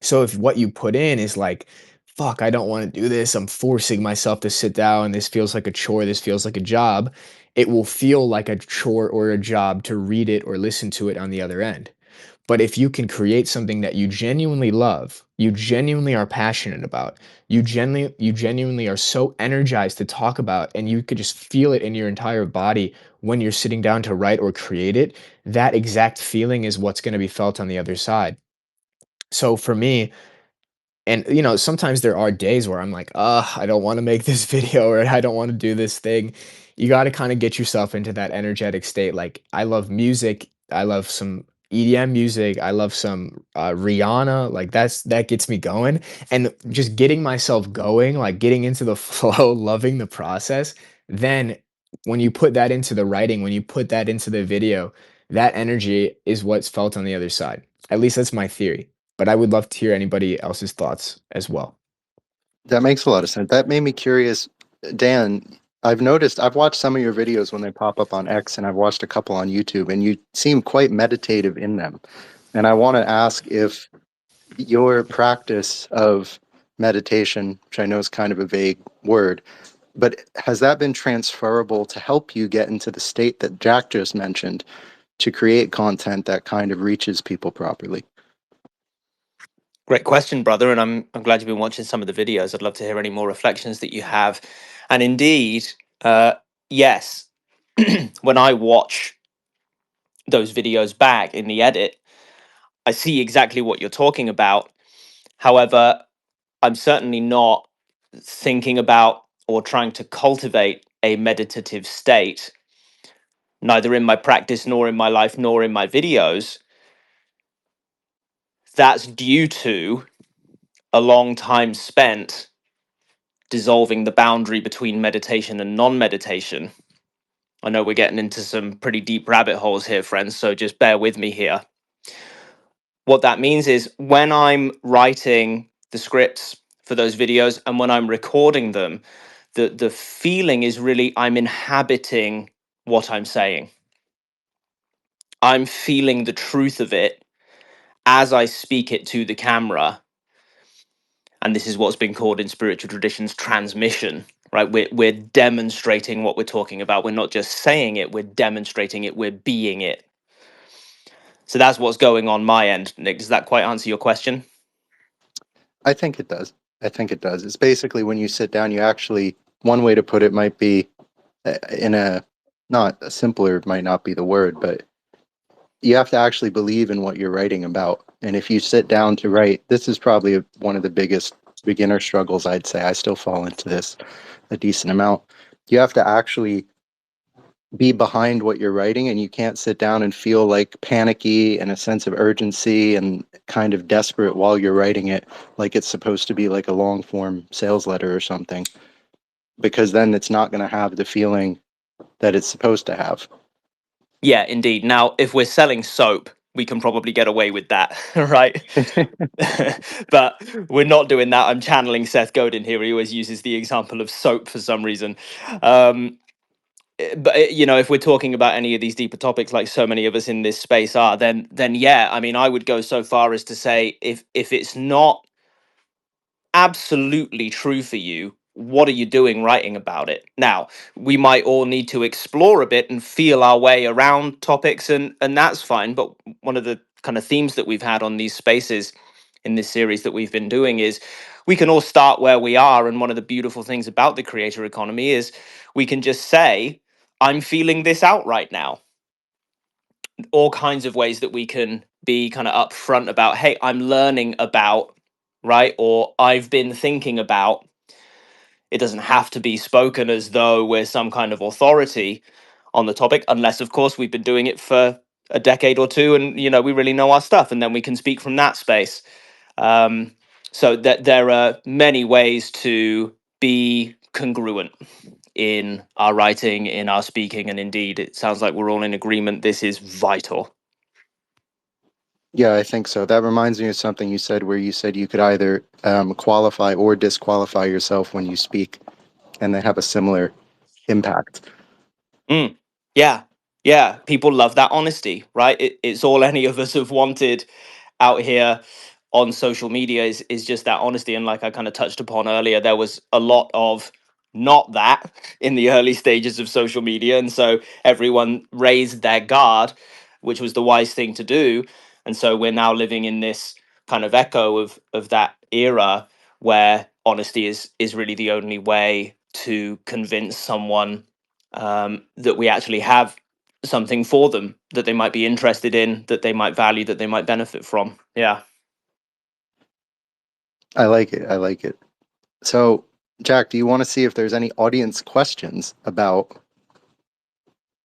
So if what you put in is like, fuck, I don't want to do this, I'm forcing myself to sit down, this feels like a chore, this feels like a job, it will feel like a chore or a job to read it or listen to it on the other end. But if you can create something that you genuinely love, you genuinely are passionate about, you genuinely are so energized to talk about, and you could just feel it in your entire body when you're sitting down to write or create it, that exact feeling is what's going to be felt on the other side. So for me, and, sometimes there are days where I'm like, I don't wanna make this video or I don't wanna do this thing." You gotta kinda get yourself into that energetic state. Like, I love music, I love some EDM music, I love some, Rihanna, like, that gets me going, and just getting myself going, like, getting into the flow, loving the process, then when you put that into the writing, when you put that into the video, that energy is what's felt on the other side. At least that's my theory. But I would love to hear anybody else's thoughts as well.
That makes a lot of sense. That made me curious. Dan, I've noticed, I've watched some of your videos when they pop up on X, and I've watched a couple on YouTube, and you seem quite meditative in them. And I want to ask if your practice of meditation, which I know is kind of a vague word, but has that been transferable to help you get into the state that Jack just mentioned, to create content that kind of reaches people properly?
Great question, brother, and I'm glad you've been watching some of the videos. I'd love to hear any more reflections that you have. And indeed, yes, when I watch those videos back in the edit, I see exactly what you're talking about. However, I'm certainly not thinking about or trying to cultivate a meditative state, neither in my practice, nor in my life, nor in my videos, that's due to a long time spent dissolving the boundary between meditation and non meditation. I know we're getting into some pretty deep rabbit holes here, friends, so just bear with me here. What that means is when I'm writing the scripts for those videos and when I'm recording them, the feeling is really I'm inhabiting what I'm saying. I'm feeling the truth of it as I speak it to the camera. And this is what's been called in spiritual traditions transmission, right? We're demonstrating what we're talking about. We're not just saying it, we're demonstrating it, we're being it. So that's what's going on my end. Nick, does that quite answer your question?
I think it does. I think it does. It's basically when you sit down, you actually, one way to put it might be in a, not a simpler, might not be the word, but you have to actually believe in what you're writing about. And if you sit down to write, this is probably one of the biggest beginner struggles, I'd say. I still fall into this a decent amount. You have to actually be behind what you're writing, and you can't sit down and feel like panicky and a sense of urgency and kind of desperate while you're writing it, like it's supposed to be like a long form sales letter or something, because then it's not going to have the feeling that it's supposed to have.
Yeah, indeed. Now, if we're selling soap, we can probably get away with that, right? But we're not doing that. I'm channeling Seth Godin here. He always uses the example of soap for some reason. But you know, if we're talking about any of these deeper topics, like so many of us in this space are, then yeah, I mean, I would go so far as to say, if it's not absolutely true for you, what are you doing writing about it? Now, we might all need to explore a bit and feel our way around topics, and that's fine. But one of the kind of themes that we've had on these spaces in this series that we've been doing is we can all start where we are. And one of the beautiful things about the creator economy is we can just say, I'm feeling this out right now. All kinds of ways that we can be kind of upfront about, hey, I'm learning about, right? Or I've been thinking about. It doesn't have to be spoken as though we're some kind of authority on the topic, unless, of course, we've been doing it for a decade or two and, you know, we really know our stuff, and then we can speak from that space. So that there are many ways to be congruent in our writing, in our speaking, and indeed, it sounds like we're all in agreement. This is vital.
Yeah, I think so. That reminds me of something you said where you said you could either qualify or disqualify yourself when you speak, and they have a similar impact.
Mm, yeah, yeah. People love that honesty, right? It's all any of us have wanted out here on social media is just that honesty. And like I kind of touched upon earlier, there was a lot of not that in the early stages of social media, and so everyone raised their guard, which was the wise thing to do. And so we're now living in this kind of echo of that era where honesty is really the only way to convince someone that we actually have something for them that they might be interested in, that they might value, that they might benefit from. Yeah.
I like it. I like it. So, Jack, do you want to see if there's any audience questions about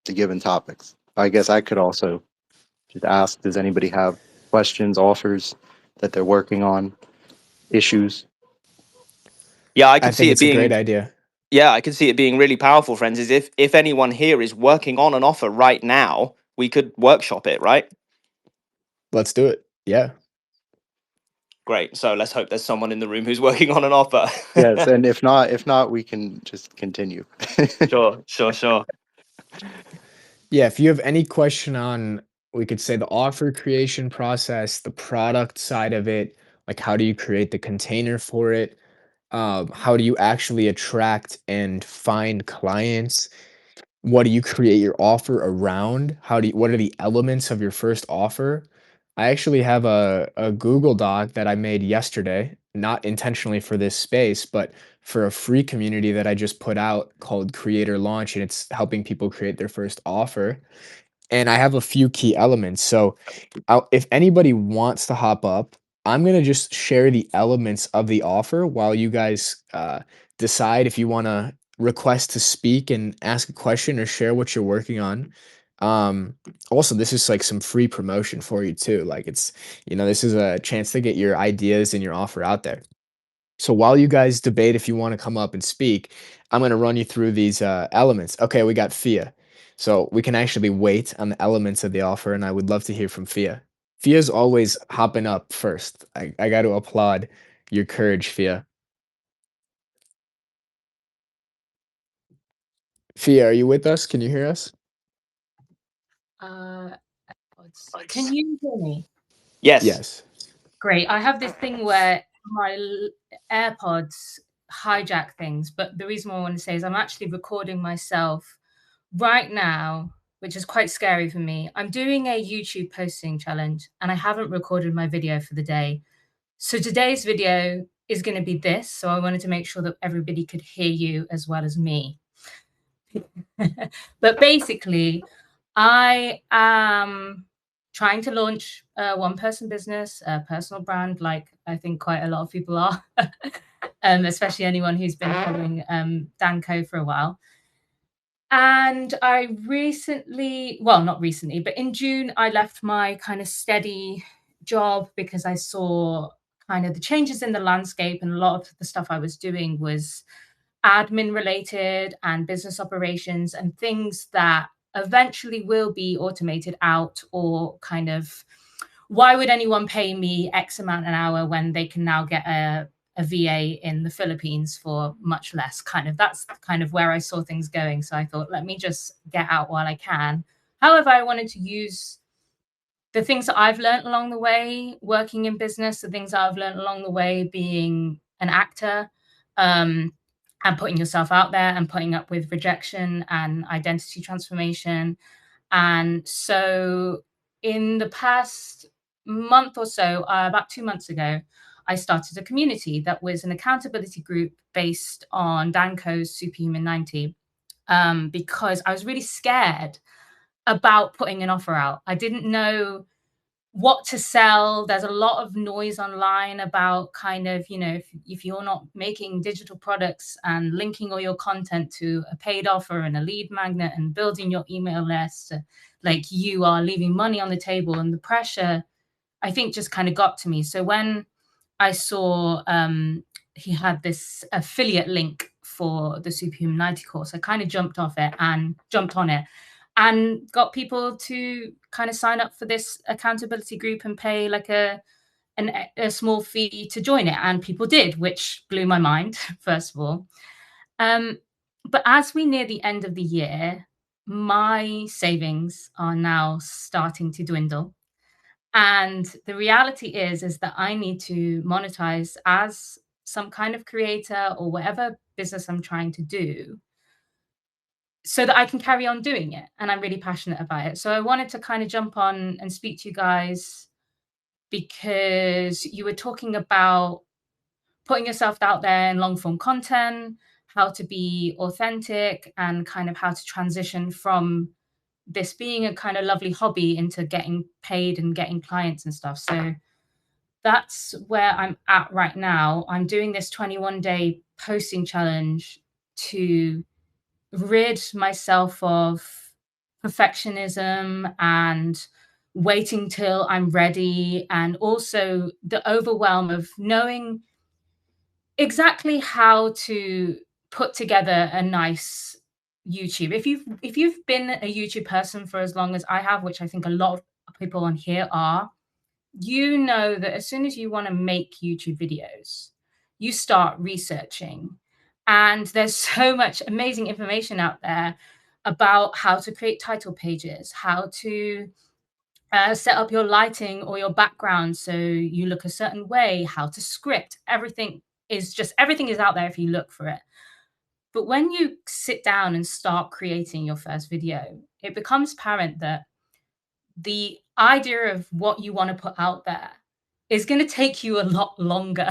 the given topics? I guess I could also just ask, does anybody have questions, offers that they're working on, issues?
Yeah, I
I
could see
think
it
it's a great
being
idea.
yeah, I could see it being really powerful, friends, is if anyone here is working on an offer right now, we could workshop it, right?
Let's do it. Yeah.
Great. So let's hope there's someone in the room who's working on an offer.
Yes, and if not, we can just continue.
Sure.
Yeah, if you have any question on, we could say, the offer creation process, the product side of it, like how do you create the container for it? How do you actually attract and find clients? What do you create your offer around? What are the elements of your first offer? I actually have a Google Doc that I made yesterday, not intentionally for this space, but for a free community that I just put out called Creator Launch, and it's helping people create their first offer. And I have a few key elements. So if anybody wants to hop up, I'm gonna just share the elements of the offer while you guys decide if you want to request to speak and ask a question or share what you're working on. Um, Also, this is like some free promotion for you too. Like it's, this is a chance to get your ideas and your offer out there. So while you guys debate if you want to come up and speak, I'm going to run you through these elements. Okay, we got Fia. So we can actually wait on the elements of the offer, and I would love to hear from Fia. Fia's always hopping up first. I got to applaud your courage, Fia. Fia, are you with us? Can you hear us?
Uh, can you hear me?
Yes.
Yes.
Great. I have this thing where my AirPods hijack things, but the reason I want to say is I'm actually recording myself right now, which is quite scary for me. I'm doing a YouTube posting challenge and I haven't recorded my video for the day. So today's video is going to be this. So I wanted to make sure that everybody could hear you as well as me. But basically, I am trying to launch a one-person business, a personal brand, like I think quite a lot of people are, especially anyone who's been following Danco for a while. And I recently, well, not recently, but in June, I left my kind of steady job because I saw kind of the changes in the landscape, and a lot of the stuff I was doing was admin related and business operations and things that eventually will be automated out, or kind of, why would anyone pay me X amount an hour when they can now get a VA in the Philippines for much less? Kind of, that's kind of where I saw things going. So I thought, let me just get out while I can. However, I wanted to use the things that I've learned along the way working in business, the things that I've learned along the way being an actor, and putting yourself out there and putting up with rejection and identity transformation. And so in the past month or so, about 2 months ago, I started a community that was an accountability group based on Danco's Superhuman 90, because I was really scared about putting an offer out. I didn't know what to sell. There's a lot of noise online about kind of, if you're not making digital products and linking all your content to a paid offer and a lead magnet and building your email list, like you are leaving money on the table. And the pressure, I think, just kind of got to me. So when I saw he had this affiliate link for the Superhuman 90 course, I kind of jumped on it and got people to kind of sign up for this accountability group and pay like a small fee to join it. And people did, which blew my mind, first of all. But as we near the end of the year, my savings are now starting to dwindle. And the reality is that I need to monetize as some kind of creator or whatever business I'm trying to do, so that I can carry on doing it. And I'm really passionate about it. So I wanted to kind of jump on and speak to you guys because you were talking about putting yourself out there in long form content, how to be authentic, and kind of how to transition from this being a kind of lovely hobby into getting paid and getting clients and stuff. So that's where I'm at right now. I'm doing this 21-day posting challenge to rid myself of perfectionism and waiting till I'm ready, and also the overwhelm of knowing exactly how to put together a nice YouTube. If you've been a YouTube person for as long as I have, which I think a lot of people on here are, you know that as soon as you want to make YouTube videos, you start researching. And there's so much amazing information out there about how to create title pages, how to set up your lighting or your background so you look a certain way, how to script. Everything is out there if you look for it. But when you sit down and start creating your first video, it becomes apparent that the idea of what you want to put out there is going to take you a lot longer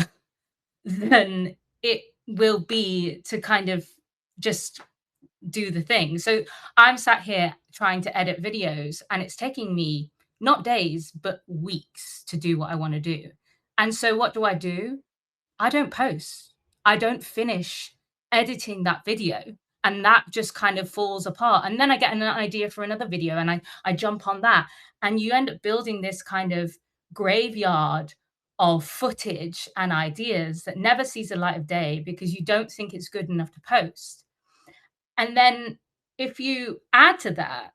than it will be to kind of just do the thing. So I'm sat here trying to edit videos and it's taking me not days, but weeks to do what I want to do. And so what do? I don't post. I don't finish editing that video. And that just kind of falls apart. And then I get an idea for another video and I jump on that. And you end up building this kind of graveyard of footage and ideas that never sees the light of day because you don't think it's good enough to post. And then if you add to that,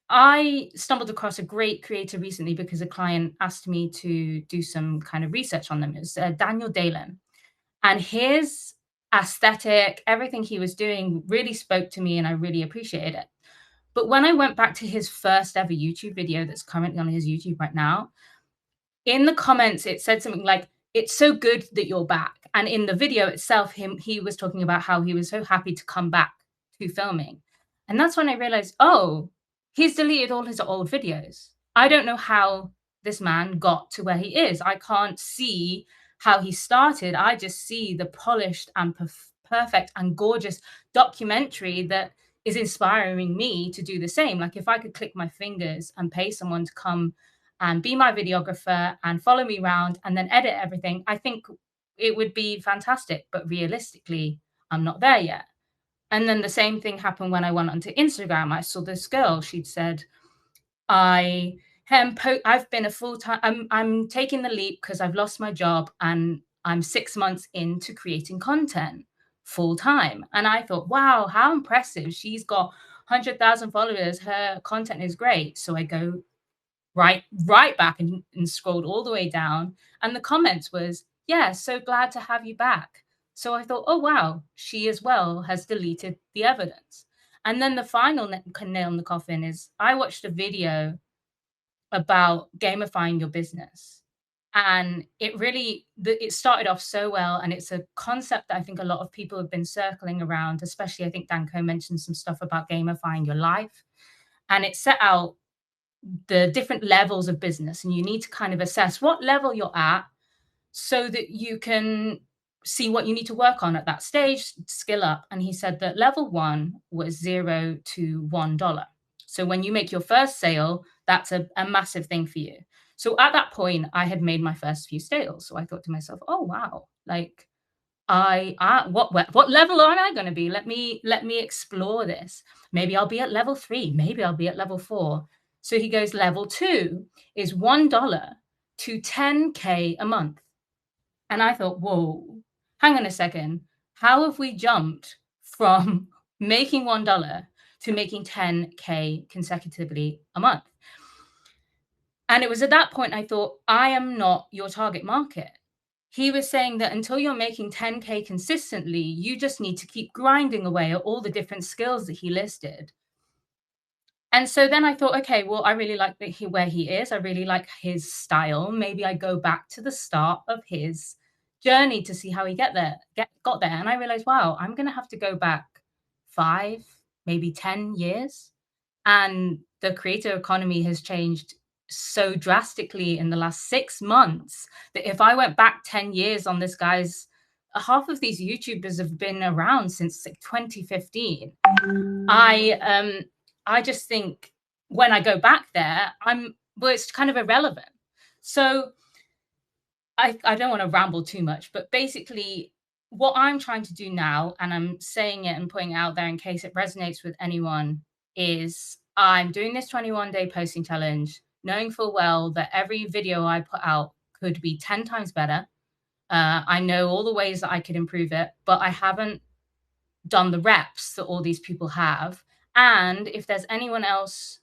I stumbled across a great creator recently because a client asked me to do some kind of research on them. It was Daniel Dalen. And his aesthetic, everything he was doing really spoke to me and I really appreciated it. But when I went back to his first ever YouTube video that's currently on his YouTube right now, in the comments, it said something like, "It's so good that you're back." And in the video itself, he was talking about how he was so happy to come back to filming. And that's when I realized, oh, he's deleted all his old videos. I don't know how this man got to where he is. I can't see how he started. I just see the polished and perfect and gorgeous documentary that is inspiring me to do the same. Like if I could click my fingers and pay someone to come and be my videographer and follow me around and then edit everything, I think it would be fantastic. But realistically, I'm not there yet. And then the same thing happened when I went onto Instagram. I saw this girl. She'd said, I've been a full-time, I'm taking the leap because I've lost my job and I'm 6 months into creating content full time. And I thought, wow, how impressive. She's got 100,000 followers. Her content is great. So I go right back and scrolled all the way down. And the comments was, yeah, so glad to have you back. So I thought, oh, wow, she as well has deleted the evidence. And then the final nail in the coffin is I watched a video about gamifying your business. And it started off so well. And it's a concept that I think a lot of people have been circling around, especially I think Danko mentioned some stuff about gamifying your life. And it set out the different levels of business. And you need to kind of assess what level you're at so that you can see what you need to work on at that stage, skill up. And he said that level 1 was $0 to $1. So when you make your first sale, that's a massive thing for you. So at that point, I had made my first few sales. So I thought to myself, oh, wow, like what level am I going to be? Let me explore this. Maybe I'll be at level 3. Maybe I'll be at level 4. So he goes, level 2 is $1 to 10K a month. And I thought, whoa, hang on a second. How have we jumped from making $1 to making 10K consecutively a month? And it was at that point I thought, I am not your target market. He was saying that until you're making 10K consistently, you just need to keep grinding away at all the different skills that he listed. And so then I thought, okay, well, I really like where he is. I really like his style. Maybe I go back to the start of his journey to see how he got there. And I realized, wow, I'm going to have to go back 5, maybe 10 years. And the creator economy has changed so drastically in the last 6 months that if I went back 10 years on this guy's, half of these YouTubers have been around since like 2015. I just think when I go back there, it's kind of irrelevant. So I don't want to ramble too much, but basically what I'm trying to do now, and I'm saying it and putting it out there in case it resonates with anyone, is I'm doing this 21-day posting challenge, knowing full well that every video I put out could be 10 times better. I know all the ways that I could improve it, but I haven't done the reps that all these people have. And if there's anyone else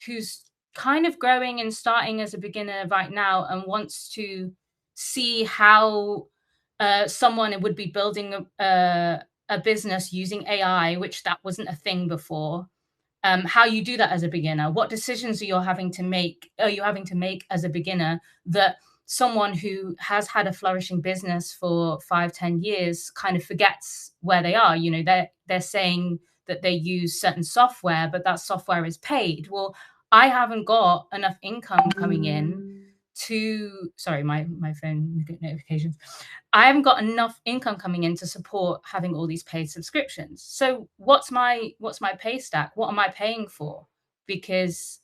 who's kind of growing and starting as a beginner right now and wants to see how someone would be building a business using AI, which that wasn't a thing before, how you do that as a beginner, what decisions are you having to make as a beginner that someone who has had a flourishing business for 5-10 years kind of forgets where they are. You know, they're saying that they use certain software, but that software is paid. Well, I haven't got enough income coming in to, sorry, my phone notifications. I haven't got enough income coming in to support having all these paid subscriptions. So what's my pay stack? What am I paying for? Because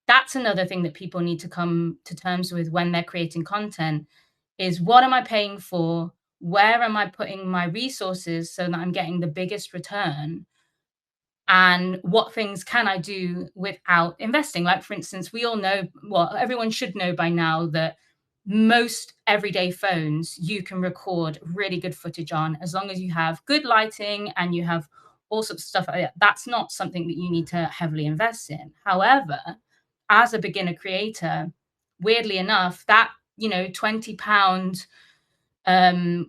that's another thing that people need to come to terms with when they're creating content is what am I paying for? Where am I putting my resources so that I'm getting the biggest return? And what things can I do without investing? Like, for instance, we all know, well, everyone should know by now that most everyday phones you can record really good footage on as long as you have good lighting and you have all sorts of stuff like that. That's not something that you need to heavily invest in. However, as a beginner creator, weirdly enough, that, £20,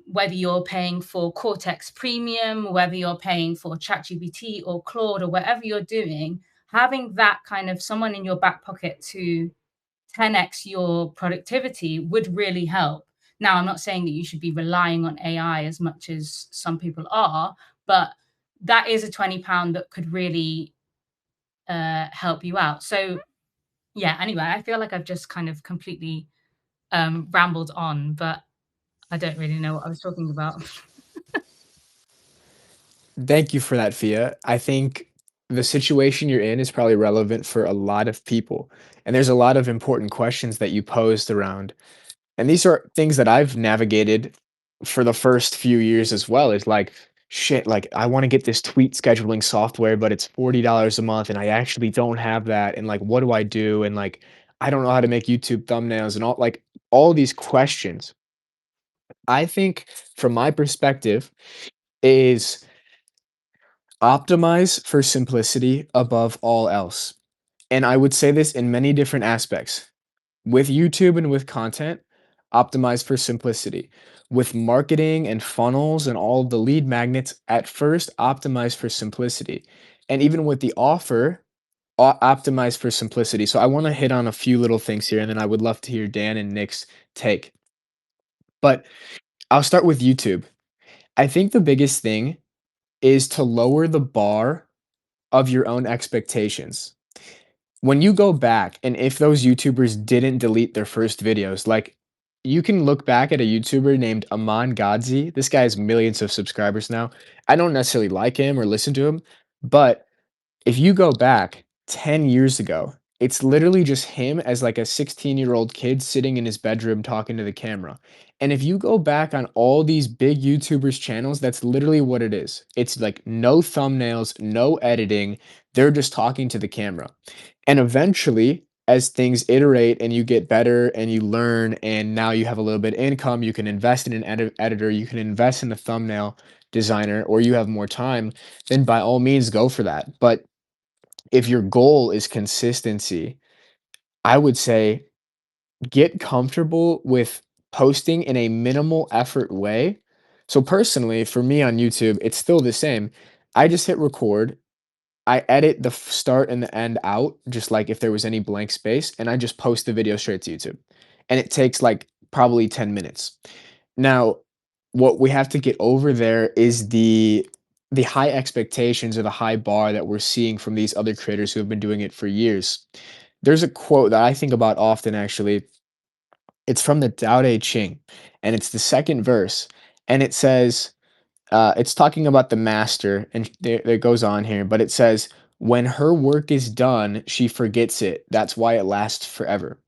whether you're paying for Cortex Premium, whether you're paying for ChatGPT or Claude or whatever you're doing, having that kind of someone in your back pocket to 10x your productivity would really help. Now, I'm not saying that you should be relying on AI as much as some people are, but that is a £20 that could really help you out. So, yeah, anyway, I feel like I've just kind of completely rambled on, but I don't really know what I was talking about.
Thank you for that, Fia. I think the situation you're in is probably relevant for a lot of people. And there's a lot of important questions that you posed around. And these are things that I've navigated for the first few years as well. It's like, shit, like I want to get this tweet scheduling software, but it's $40 a month and I actually don't have that. And like, what do I do? And like, I don't know how to make YouTube thumbnails and all these questions. I think from my perspective is optimize for simplicity above all else. And I would say this in many different aspects. With YouTube and with content, optimize for simplicity. With marketing and funnels and all of the lead magnets, at first, optimize for simplicity. And even with the offer, optimize for simplicity. So I want to hit on a few little things here, and then I would love to hear Dan and Nick's take. But I'll start with YouTube. I think the biggest thing is to lower the bar of your own expectations. When you go back, and if those YouTubers didn't delete their first videos, like you can look back at a YouTuber named Aman Godzi. This guy has millions of subscribers now. I don't necessarily like him or listen to him, but if you go back 10 years ago, it's literally just him as like a 16-year-old kid sitting in his bedroom talking to the camera. And if you go back on all these big YouTubers' channels, that's literally what it is. It's like no thumbnails, no editing. They're just talking to the camera. And eventually, as things iterate and you get better and you learn, and now you have a little bit of income, you can invest in an editor, you can invest in a thumbnail designer, or you have more time, then by all means go for that. But if your goal is consistency, I would say get comfortable with posting in a minimal effort way. So personally, for me on YouTube, it's still the same. I just hit record. I edit the start and the end out, just like if there was any blank space, and I just post the video straight to YouTube. And it takes like probably 10 minutes. Now, what we have to get over there is the high expectations or the high bar that we're seeing from these other creators who have been doing it for years. There's a quote that I think about often actually. It's from the Tao Te Ching, and it's the second verse, and it says, it's talking about the master, and there goes on here, but it says, "When her work is done, she forgets it. That's why it lasts forever."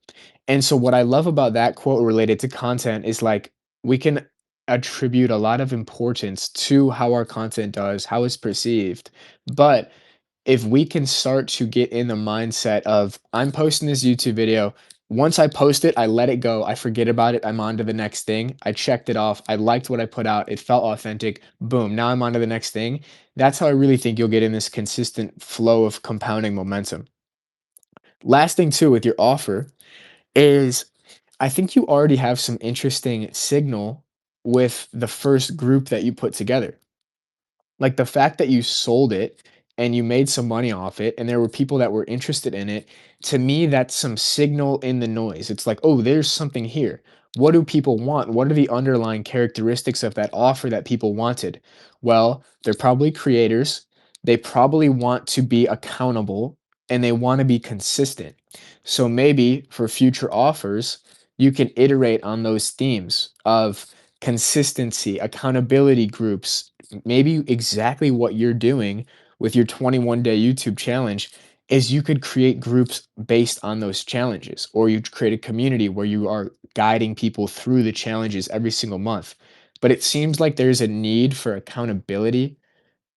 And so what I love about that quote related to content is like we can attribute a lot of importance to how our content does, how it's perceived. But if we can start to get in the mindset of I'm posting this YouTube video, once I post it, I let it go. I forget about it. I'm on to the next thing. I checked it off. I liked what I put out. It felt authentic. Boom. Now I'm on to the next thing. That's how I really think you'll get in this consistent flow of compounding momentum. Last thing too with your offer is I think you already have some interesting signal with the first group that you put together. Like the fact that you sold it and you made some money off it and there were people that were interested in it, to me, that's some signal in the noise. It's like, oh, there's something here. What do people want? What are the underlying characteristics of that offer that people wanted? Well, they're probably creators. They probably want to be accountable and they want to be consistent. So maybe for future offers, you can iterate on those themes of consistency, accountability groups, maybe exactly what you're doing with your 21-day YouTube challenge is you could create groups based on those challenges, or you create a community where you are guiding people through the challenges every single month. But it seems like there's a need for accountability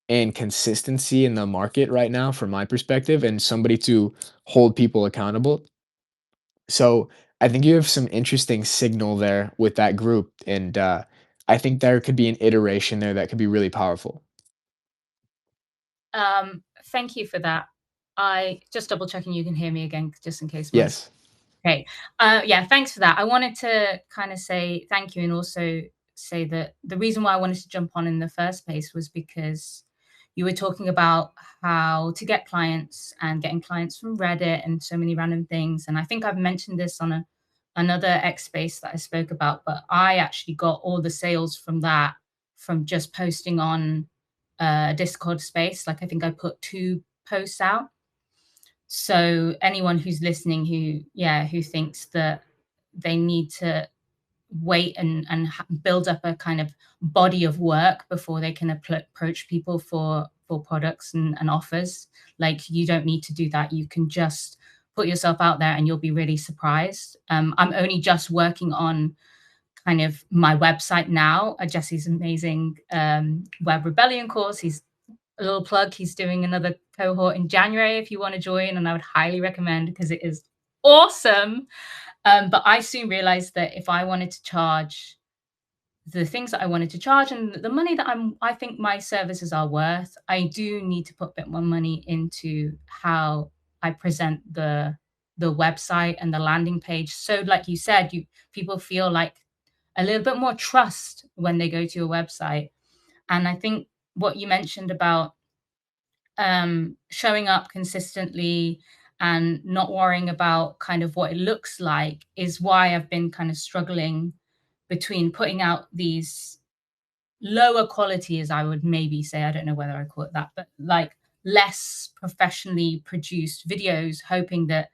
and consistency in the market right now, from my perspective, and somebody to hold people accountable. So I think you have some interesting signal there with that group, and I think there could be an iteration there that could be really powerful.
Thank you for that. I just double checking you can hear me again, just in case my
Yes.
Okay. Yeah, thanks for that. I wanted to kind of say thank you and also say that the reason why I wanted to jump on in the first place was because you were talking about how to get clients and getting clients from Reddit and so many random things. And I think I've mentioned this on another X space that I spoke about, but I actually got all the sales from that from just posting on a Discord space. Like I think I put 2 posts out, so anyone who's listening who thinks that they need to wait and build up a kind of body of work before they can approach people for products and offers, like you don't need to do that. You can just put yourself out there and you'll be really surprised. I'm only just working on kind of my website now. Jesse's amazing web rebellion course. He's a little plug. He's doing another cohort in January if you want to join, and I would highly recommend because it is awesome. But I soon realized that if I wanted to charge the things that I wanted to charge and the money that I think my services are worth, I do need to put a bit more money into how I present the website and the landing page. So like you said, people feel like a little bit more trust when they go to your website. And I think what you mentioned about showing up consistently and not worrying about kind of what it looks like is why I've been kind of struggling between putting out these lower quality, as I would maybe say, I don't know whether I call it that, but like less professionally produced videos, hoping that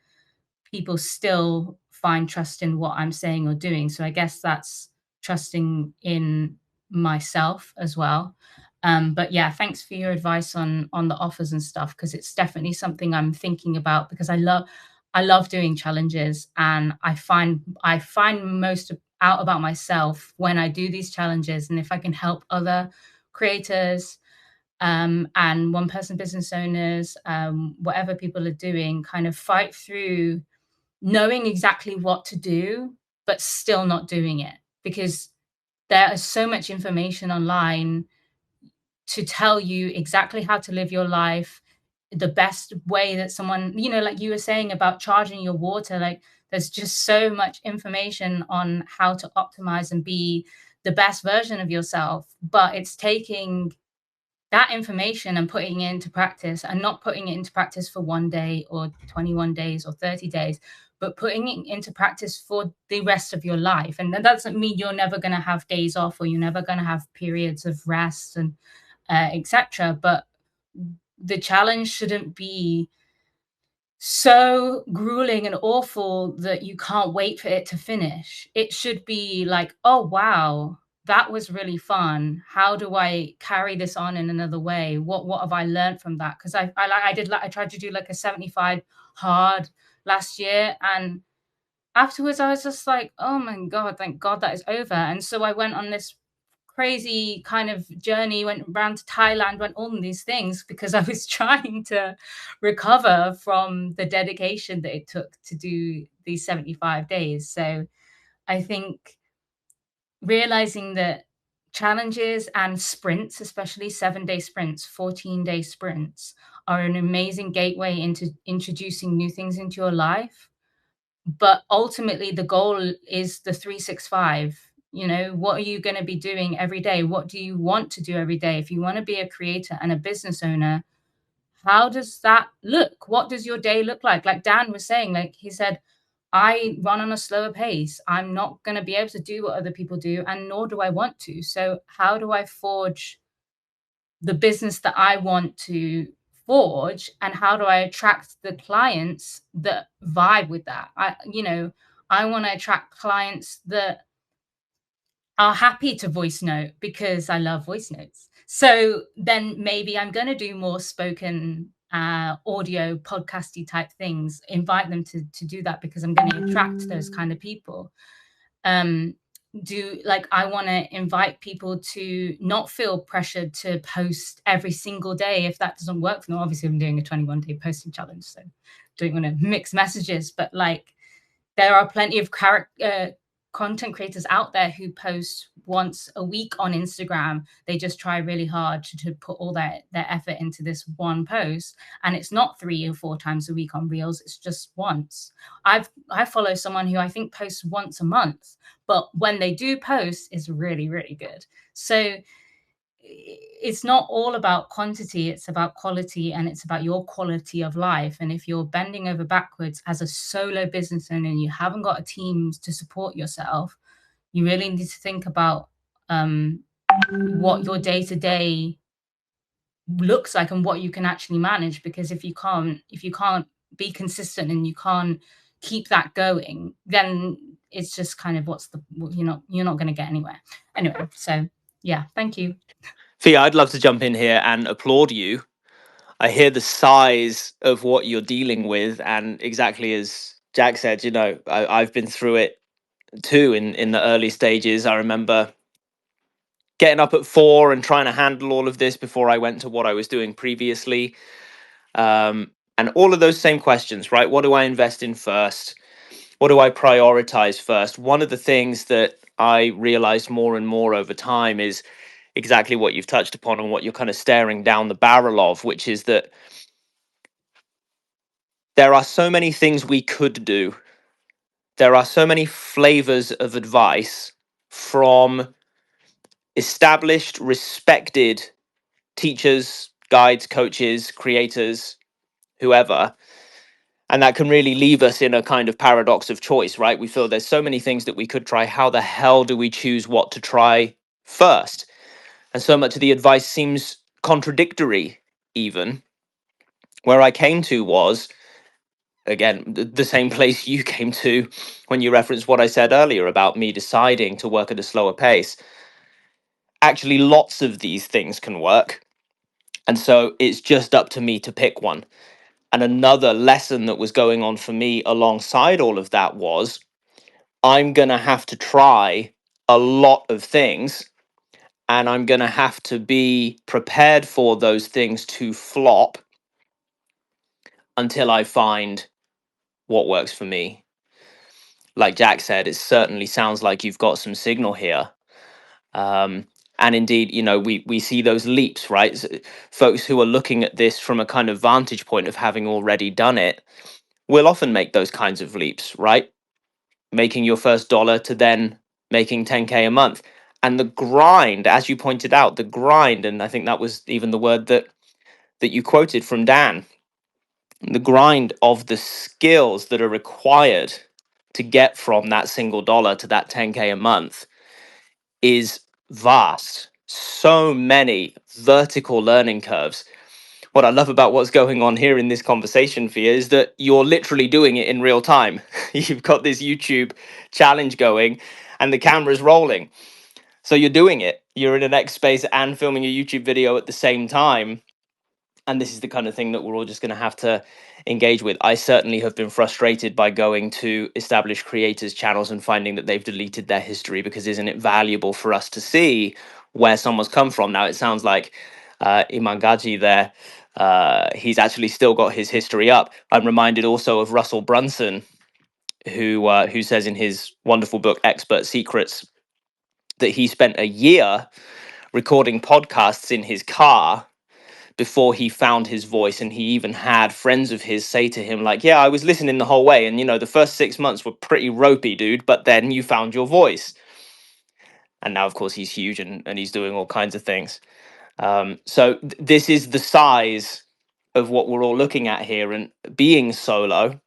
people still find trust in what I'm saying or doing. So I guess that's trusting in myself as well. But yeah, thanks for your advice on the offers and stuff, because it's definitely something I'm thinking about, because I love doing challenges, and I find most out about myself when I do these challenges. And if I can help other creators and one person business owners, whatever people are doing, kind of fight through knowing exactly what to do, but still not doing it, because there is so much information online to tell you exactly how to live your life, the best way that someone, like you were saying about charging your water, like there's just so much information on how to optimize and be the best version of yourself. But it's taking that information and putting it into practice, and not putting it into practice for 1 day or 21 days or 30 days, but putting it into practice for the rest of your life. And that doesn't mean you're never going to have days off, or you're never going to have periods of rest and etc. But the challenge shouldn't be so grueling and awful that you can't wait for it to finish. It should be like, oh wow, that was really fun. How do I carry this on in another way? What have I learned from that? Because I tried to do like a 75 hard last year, and afterwards I was just like, oh my god, thank god that is over. And so I went on this crazy kind of journey, went around to Thailand, went all these things, because I was trying to recover from the dedication that it took to do these 75 days. So I think realizing that challenges and sprints, especially 7-day sprints, 14-day sprints, are an amazing gateway into introducing new things into your life. But ultimately, the goal is the 365. What are you going to be doing every day? What do you want to do every day? If you want to be a creator and a business owner, how does that look? What does your day look like? Like Dan was saying, like he said, I run on a slower pace. I'm not going to be able to do what other people do, and nor do I want to. So how do I forge the business that I want to forge, and how do I attract the clients that vibe with that? I want to attract clients that are happy to voice note, because I love voice notes. So then maybe I'm going to do more spoken audio podcasty type things, invite them to do that, because I'm going to attract those kind of people. I want to invite people to not feel pressured to post every single day if that doesn't work for them. Obviously, I'm doing a 21-day posting challenge, so don't want to mix messages, but like there are plenty of content creators out there who post once a week on Instagram. They just try really hard to put all their effort into this one post, and it's not 3 or 4 times a week on Reels. It's just once. I follow someone who I think posts once a month, but when they do post, it's really, really good. So it's not all about quantity, it's about quality, and it's about your quality of life. And if you're bending over backwards as a solo business owner and you haven't got a team to support yourself, you really need to think about what your day-to-day looks like and what you can actually manage. Because if you can't be consistent and you can't keep that going, then it's just kind of you're not going to get anywhere anyway. So yeah, thank you.
Fia, I'd love to jump in here and applaud you. I hear the size of what you're dealing with, and exactly as Jack said, I've been through it too in the early stages. I remember getting up at 4 and trying to handle all of this before I went to what I was doing previously. And all of those same questions, right? What do I invest in first? What do I prioritize first? One of the things that I realized more and more over time is exactly what you've touched upon and what you're kind of staring down the barrel of, which is that there are so many things we could do. There are so many flavors of advice from established, respected teachers, guides, coaches, creators, whoever. And that can really leave us in a kind of paradox of choice, right? We feel there's so many things that we could try. How the hell do we choose what to try first? And so much of the advice seems contradictory, even. Where I came to was, again, the same place you came to when you referenced what I said earlier about me deciding to work at a slower pace. Actually, lots of these things can work. And so it's just up to me to pick one. And another lesson that was going on for me alongside all of that was I'm going to have to try a lot of things, and I'm going to have to be prepared for those things to flop until I find what works for me. Like Jack said, it certainly sounds like you've got some signal here. And indeed, we see those leaps, right? Folks who are looking at this from a kind of vantage point of having already done it will often make those kinds of leaps, right? Making your first dollar to then making 10K a month. And the grind, as you pointed out, the grind, and I think that was even the word that you quoted from Dan, the grind of the skills that are required to get from that single dollar to that 10K a month is vast. So many vertical learning curves. What I love about what's going on here in this conversation, Fia, is that you're literally doing it in real time. You've got this YouTube challenge going and the camera's rolling. So you're doing it. You're in an X space and filming a YouTube video at the same time. And this is the kind of thing that we're all just going to have to engage with. I certainly have been frustrated by going to established creators' channels and finding that they've deleted their history, because isn't it valuable for us to see where someone's come from? Now, it sounds like Imangaji there, he's actually still got his history up. I'm reminded also of Russell Brunson, who says in his wonderful book, Expert Secrets, that he spent a year recording podcasts in his car before he found his voice. And he even had friends of his say to him, like, yeah, I was listening the whole way, and the first 6 months were pretty ropey, dude, but then you found your voice. And now, of course, he's huge and he's doing all kinds of things. So this is the size of what we're all looking at here. And being solo,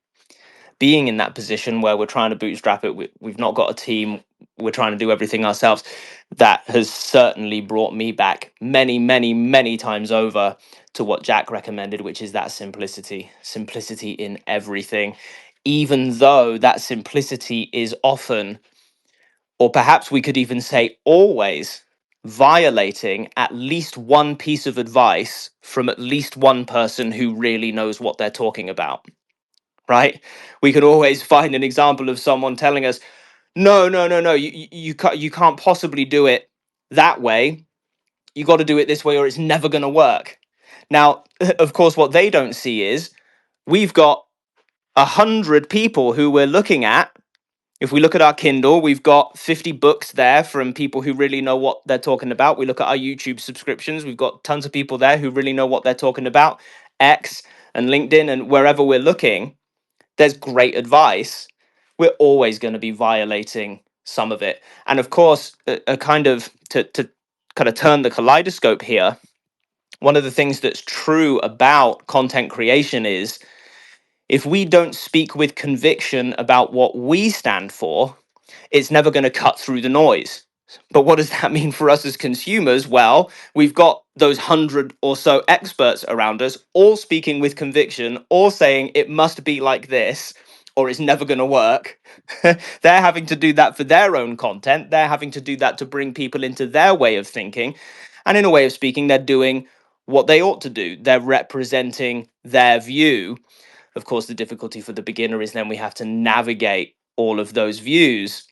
being in that position where we're trying to bootstrap it, we've not got a team, we're trying to do everything ourselves, that has certainly brought me back many, many, many times over to what Jack recommended, which is that simplicity in everything, even though that simplicity is often, or perhaps we could even say always, violating at least one piece of advice from at least one person who really knows what they're talking about. Right? We could always find an example of someone telling us, No. You can't possibly do it that way. You got to do it this way, or it's never going to work. Now, of course, what they don't see is we've got 100 people who we're looking at. If we look at our Kindle, we've got 50 books there from people who really know what they're talking about. We look at our YouTube subscriptions. We've got tons of people there who really know what they're talking about. X and LinkedIn and wherever we're looking, there's great advice. We're always going to be violating some of it. And of course, a kind of to kind of turn the kaleidoscope here, one of the things that's true about content creation is if we don't speak with conviction about what we stand for, it's never going to cut through the noise. But what does that mean for us as consumers? Well, we've got those 100 or so experts around us, all speaking with conviction, all saying it must be like this, or it's never going to work. They're having to do that for their own content. They're having to do that to bring people into their way of thinking. And in a way of speaking, they're doing what they ought to do. They're representing their view. Of course, the difficulty for the beginner is then we have to navigate all of those views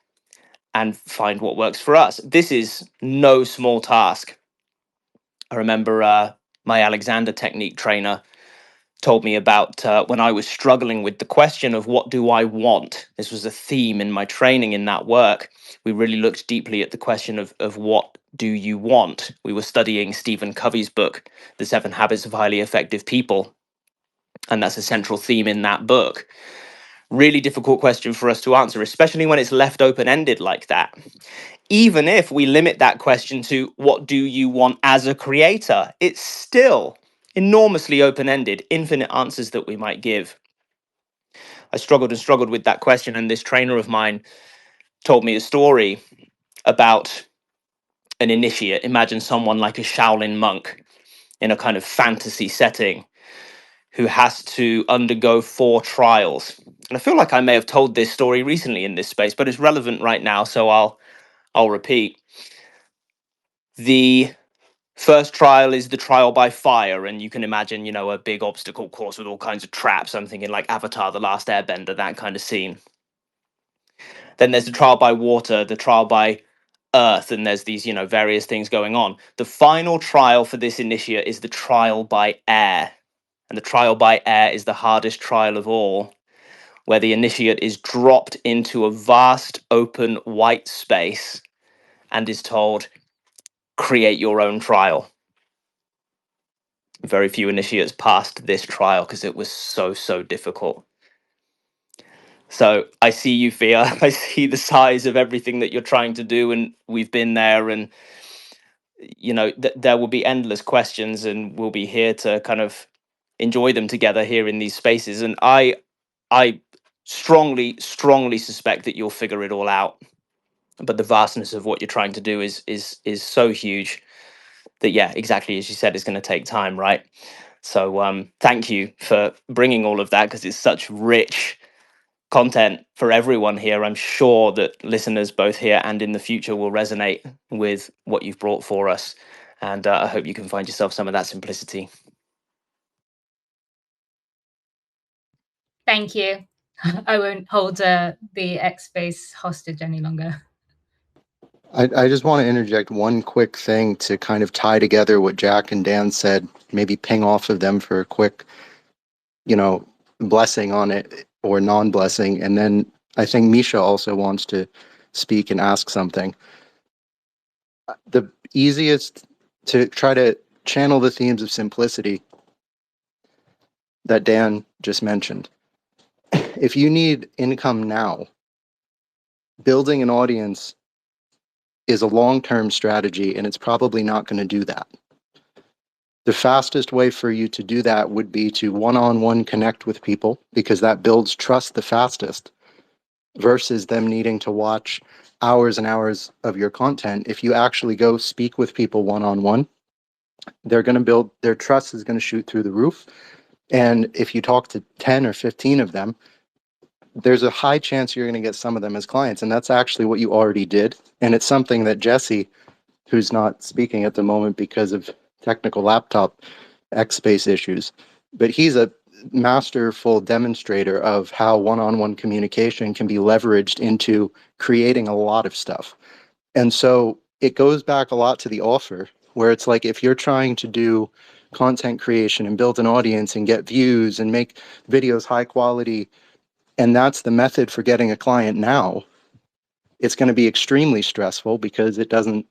and find what works for us. This is no small task. I remember my Alexander technique trainer told me about when I was struggling with the question of what do I want? This was a theme in my training in that work. We really looked deeply at the question of what do you want? We were studying Stephen Covey's book, The 7 Habits of Highly Effective People. And that's a central theme in that book. Really difficult question for us to answer, especially when it's left open-ended like that. Even if we limit that question to what do you want as a creator, it's still enormously open-ended, infinite answers that we might give. I struggled and struggled with that question, and this trainer of mine told me a story about an initiate. Imagine someone like a Shaolin monk in a kind of fantasy setting who has to undergo 4 trials. And I feel like I may have told this story recently in this space, but it's relevant right now, so I'll repeat. The first trial is the trial by fire, and you can imagine, a big obstacle course with all kinds of traps. I'm thinking like Avatar, The Last Airbender, that kind of scene. Then there's the trial by water, the trial by earth, and there's these, various things going on. The final trial for this initiate is the trial by air. And the trial by air is the hardest trial of all, where the initiate is dropped into a vast open white space and is told, create your own trial. Very few initiates passed this trial because it was so difficult. So I see you, Fia. I see the size of everything that you're trying to do, and we've been there, and there will be endless questions, and we'll be here to kind of enjoy them together here in these spaces. And I strongly suspect that you'll figure it all out. But the vastness of what you're trying to do is so huge that, yeah, exactly as you said, it's going to take time, right? So thank you for bringing all of that, because it's such rich content for everyone here. I'm sure that listeners both here and in the future will resonate with what you've brought for us. And I hope you can find yourself some of that simplicity.
Thank you. I won't hold the X space hostage any longer.
I just want to interject one quick thing to kind of tie together what Jack and Dan said, maybe ping off of them for a quick, blessing on it or non-blessing. And then I think Misha also wants to speak and ask something. The easiest to try to channel the themes of simplicity that Dan just mentioned. If you need income now, building an audience is a long-term strategy, and it's probably not going to do that. The fastest way for you to do that would be to one-on-one connect with people, because that builds trust the fastest, versus them needing to watch hours and hours of your content. If you actually go speak with people one-on-one, they're going to build, their trust is going to shoot through the roof. And if you talk to 10 or 15 of them, there's a high chance you're going to get some of them as clients. And that's actually what you already did. And it's something that Jesse, who's not speaking at the moment because of technical laptop X space issues, but he's a masterful demonstrator of how one-on-one communication can be leveraged into creating a lot of stuff. And so it goes back a lot to the offer, where it's like if you're trying to do content creation and build an audience and get views and make videos high quality, and that's the method for getting a client now, it's going to be extremely stressful because it doesn't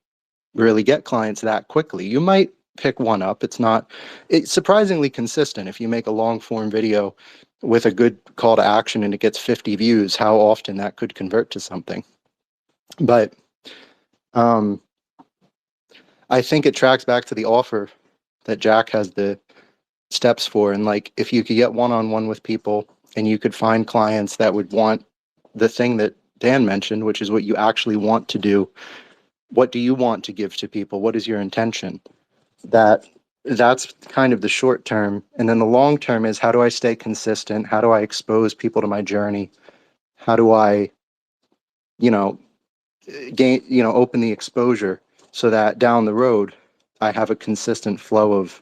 really get clients that quickly. You might pick one up. It's surprisingly consistent. If you make a long form video with a good call to action and it gets 50 views, how often that could convert to something. But I think it tracks back to the offer that Jack has the steps for. And like, if you could get one-on-one with people and you could find clients that would want the thing that Dan mentioned, which is what you actually want to do. What do you want to give to people? What is your intention? That's kind of the short term. And then the long term is, how do I stay consistent? How do I expose people to my journey? How do I, open the exposure so that down the road I have a consistent flow of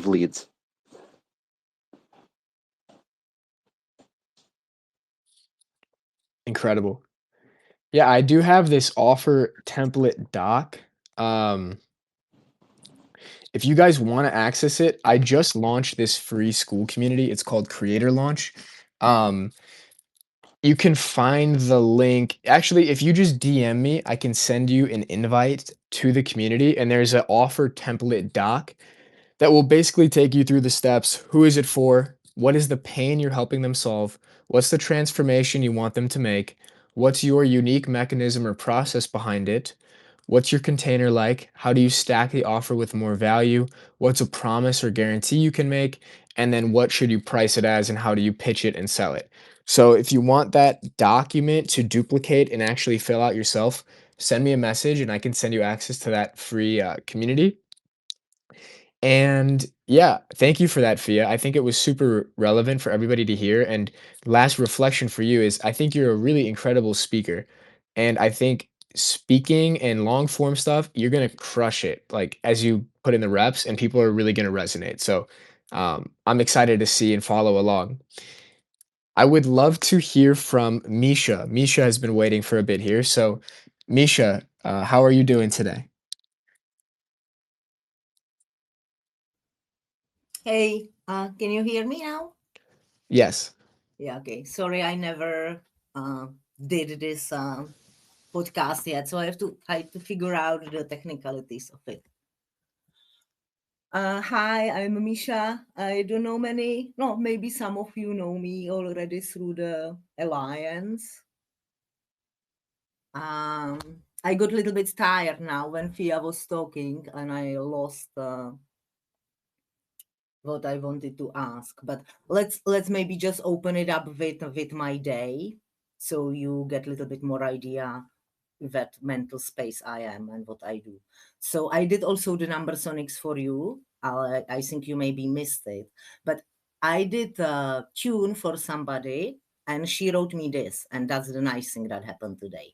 leads?
Incredible. Yeah, I do have this offer template doc. If you guys want to access it, I just launched this free school community. It's called Creator Launch. Um, you can find the link. Actually, if you just DM me, I can send you an invite to the community, and there's an offer template doc that will basically take you through the steps. Who is it for? What is the pain you're helping them solve? What's the transformation you want them to make? What's your unique mechanism or process behind it? What's your container like? How do you stack the offer with more value? What's a promise or guarantee you can make? And then what should you price it as and how do you pitch it and sell it? So if you want that document to duplicate and actually fill out yourself, send me a message and I can send you access to that free community. And yeah, thank you for that, Fia. I think it was super relevant for everybody to hear. And last reflection for you is I think you're a really incredible speaker. And I think speaking and long form stuff, you're going to crush it. Like as you put in the reps, and people are really going to resonate. So I'm excited to see and follow along. I would love to hear from Misha. Misha has been waiting for a bit here. So, Misha, how are you doing today?
Hey, can you hear me now?
Yes.
Yeah, okay. Sorry, I never did this podcast yet, so I have to try to figure out the technicalities of it. Hi, I'm Misha. I don't know maybe some of you know me already through the Alliance. I got a little bit tired now when Fia was talking and I lost what I wanted to ask, but let's maybe just open it up with my day, so you get a little bit more idea that mental space I am and what I do. So I did also the number sonics for you. I think you maybe missed it, but I did a tune for somebody and she wrote me this, and that's the nice thing that happened today.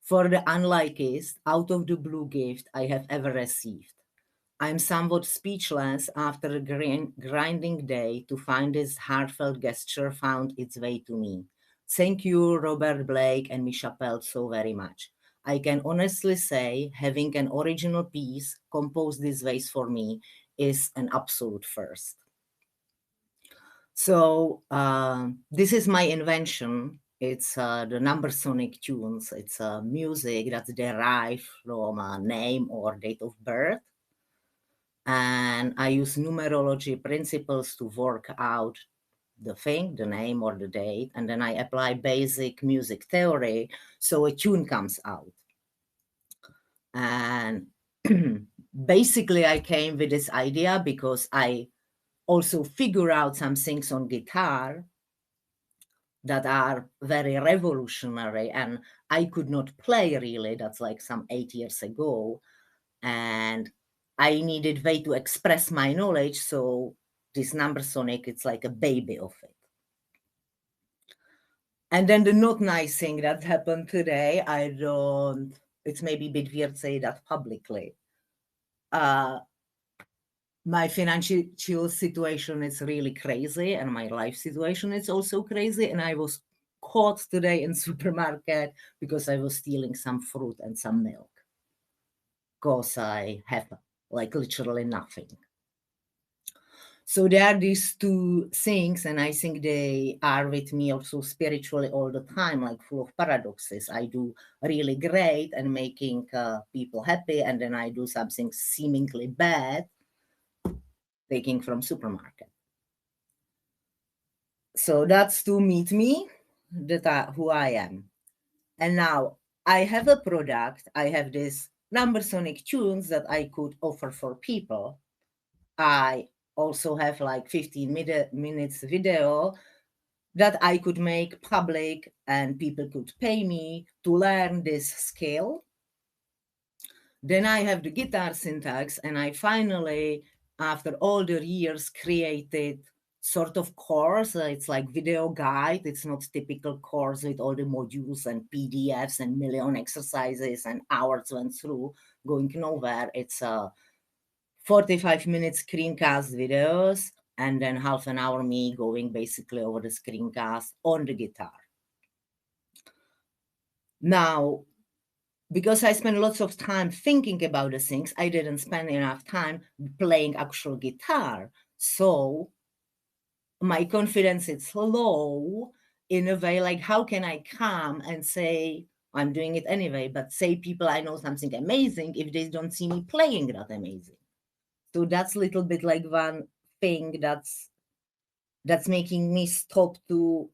For the unlikest out of the blue gift I have ever received. I'm somewhat speechless after a grinding day to find this heartfelt gesture found its way to me. Thank you, Robert Blake and Misha Pelt, so very much. I can honestly say having an original piece composed this ways for me is an absolute first. So this is my invention. It's the number sonic tunes. It's music that's derived from a name or date of birth. And I use numerology principles to work out the thing, the name or the date, and then I apply basic music theory, so a tune comes out. And basically I came with this idea because I also figure out some things on guitar that are very revolutionary and I could not play really. That's like some 8 years ago. And I needed way to express my knowledge. So this number sonic, it's like a baby of it. And then the not nice thing that happened today, it's maybe a bit weird to say that publicly. my financial situation is really crazy, and my life situation is also crazy. And I was caught today in supermarket because I was stealing some fruit and some milk, because I have like literally nothing. So there are these two things, and I think they are with me also spiritually all the time, like full of paradoxes. I do really great and making people happy, and then I do something seemingly bad, taking from supermarket. So that's to meet me, who I am. And now I have a product. I have this number sonic tunes that I could offer for people. I also have like 15 minutes video that I could make public, and people could pay me to learn this skill. Then I have the guitar syntax, and I finally, after all the years, created sort of course. It's like video guide. It's not typical course with all the modules and PDFs and million exercises and hours went through going nowhere. It's a 45-minute screencast videos, and then half an hour me going basically over the screencast on the guitar. Now, because I spent lots of time thinking about the things, I didn't spend enough time playing actual guitar. So my confidence is low in a way, like how can I come and say, I'm doing it anyway, but say people I know something amazing if they don't see me playing that amazing. So that's a little bit like one thing that's making me stop to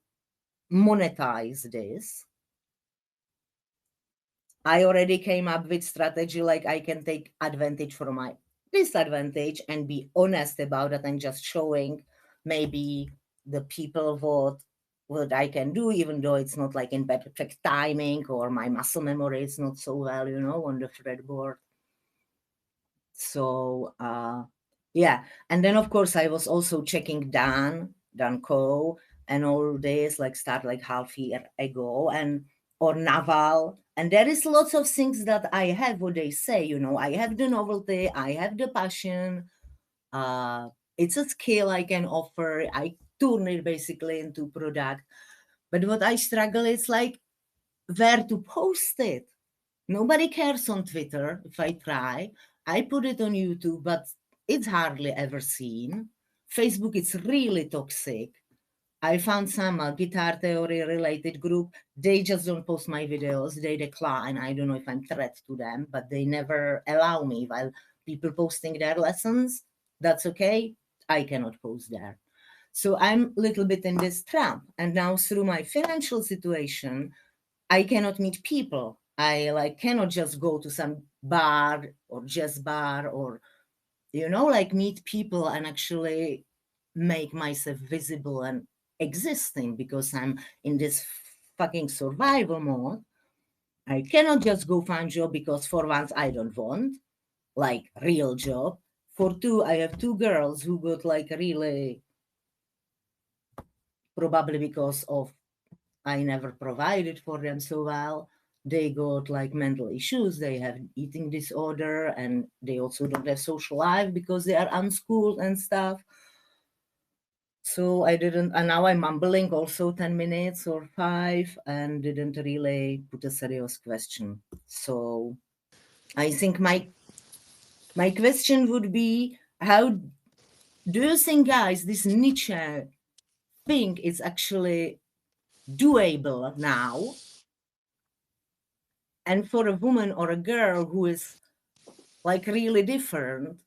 monetize this. I already came up with strategy, like I can take advantage from my disadvantage and be honest about it, and just showing maybe the people what I can do, even though it's not like in perfect timing, or my muscle memory is not so well, on the fretboard. So yeah, and then of course I was also checking Dan Co. and all this, like start like half year ago, and or Naval, and there is lots of things that I have what they say, I have the novelty, I have the passion, it's a skill I can offer, I turn it basically into product. But what I struggle is like where to post it. Nobody cares on Twitter if I try. I put it on YouTube, but it's hardly ever seen. Facebook, it's really toxic. I found some guitar theory related group. They just don't post my videos. They decline. I don't know if I'm threat to them, but they never allow me. While people posting their lessons, that's okay. I cannot post there. So I'm a little bit in this trap. And now through my financial situation, I cannot meet people. I cannot just go to some bar or jazz bar or, meet people and actually make myself visible and existing, because I'm in this fucking survival mode. I cannot just go find job, because for once I don't want like real job. For two, I have two girls who got like really, probably because of I never provided for them so well. They got like mental issues, they have eating disorder, and they also don't have social life because they are unschooled and stuff. So I didn't, and now I'm mumbling also 10 minutes or 5 and didn't really put a serious question. So I think my question would be, how do you think, guys, this niche thing is actually doable now? And for a woman or a girl who is like really different,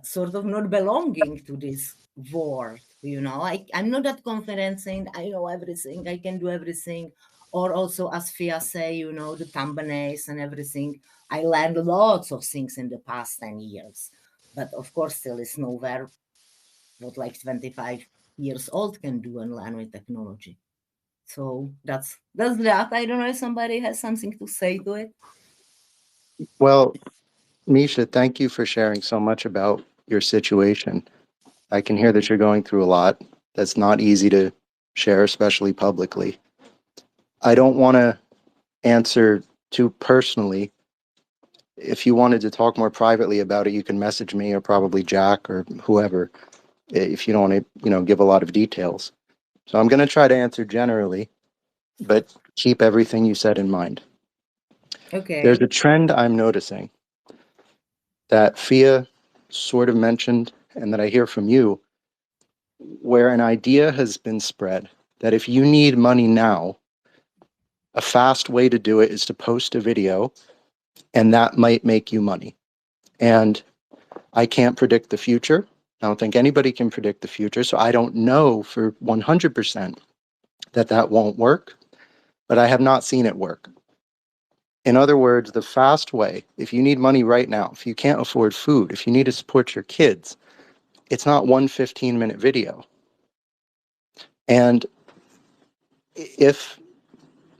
sort of not belonging to this world, I'm not that confident saying I know everything, I can do everything. Or also, as Fia say, the thumbnails and everything. I learned lots of things in the past 10 years, but of course still is nowhere what like 25 years old can do and learn with technology. So that's that. I don't know if somebody has something to say to it.
Well, Misha, thank you for sharing so much about your situation. I can hear that you're going through a lot. That's not easy to share, especially publicly. I don't want to answer too personally, If you wanted to talk more privately about it, you can message me or probably Jack or whoever if you don't want to, give a lot of details. So I'm going to try to answer generally, but keep everything you said in mind. There's
Okay.
a trend I'm noticing that Fia sort of mentioned and that I hear from you, where an idea has been spread that if you need money now, a fast way to do it is to post a video and that might make you money. And I can't predict the future. I don't think anybody can predict the future. So I don't know for 100% that that won't work, but I have not seen it work. In other words, the fast way, if you need money right now, if you can't afford food, if you need to support your kids, it's not one 15-minute video. And if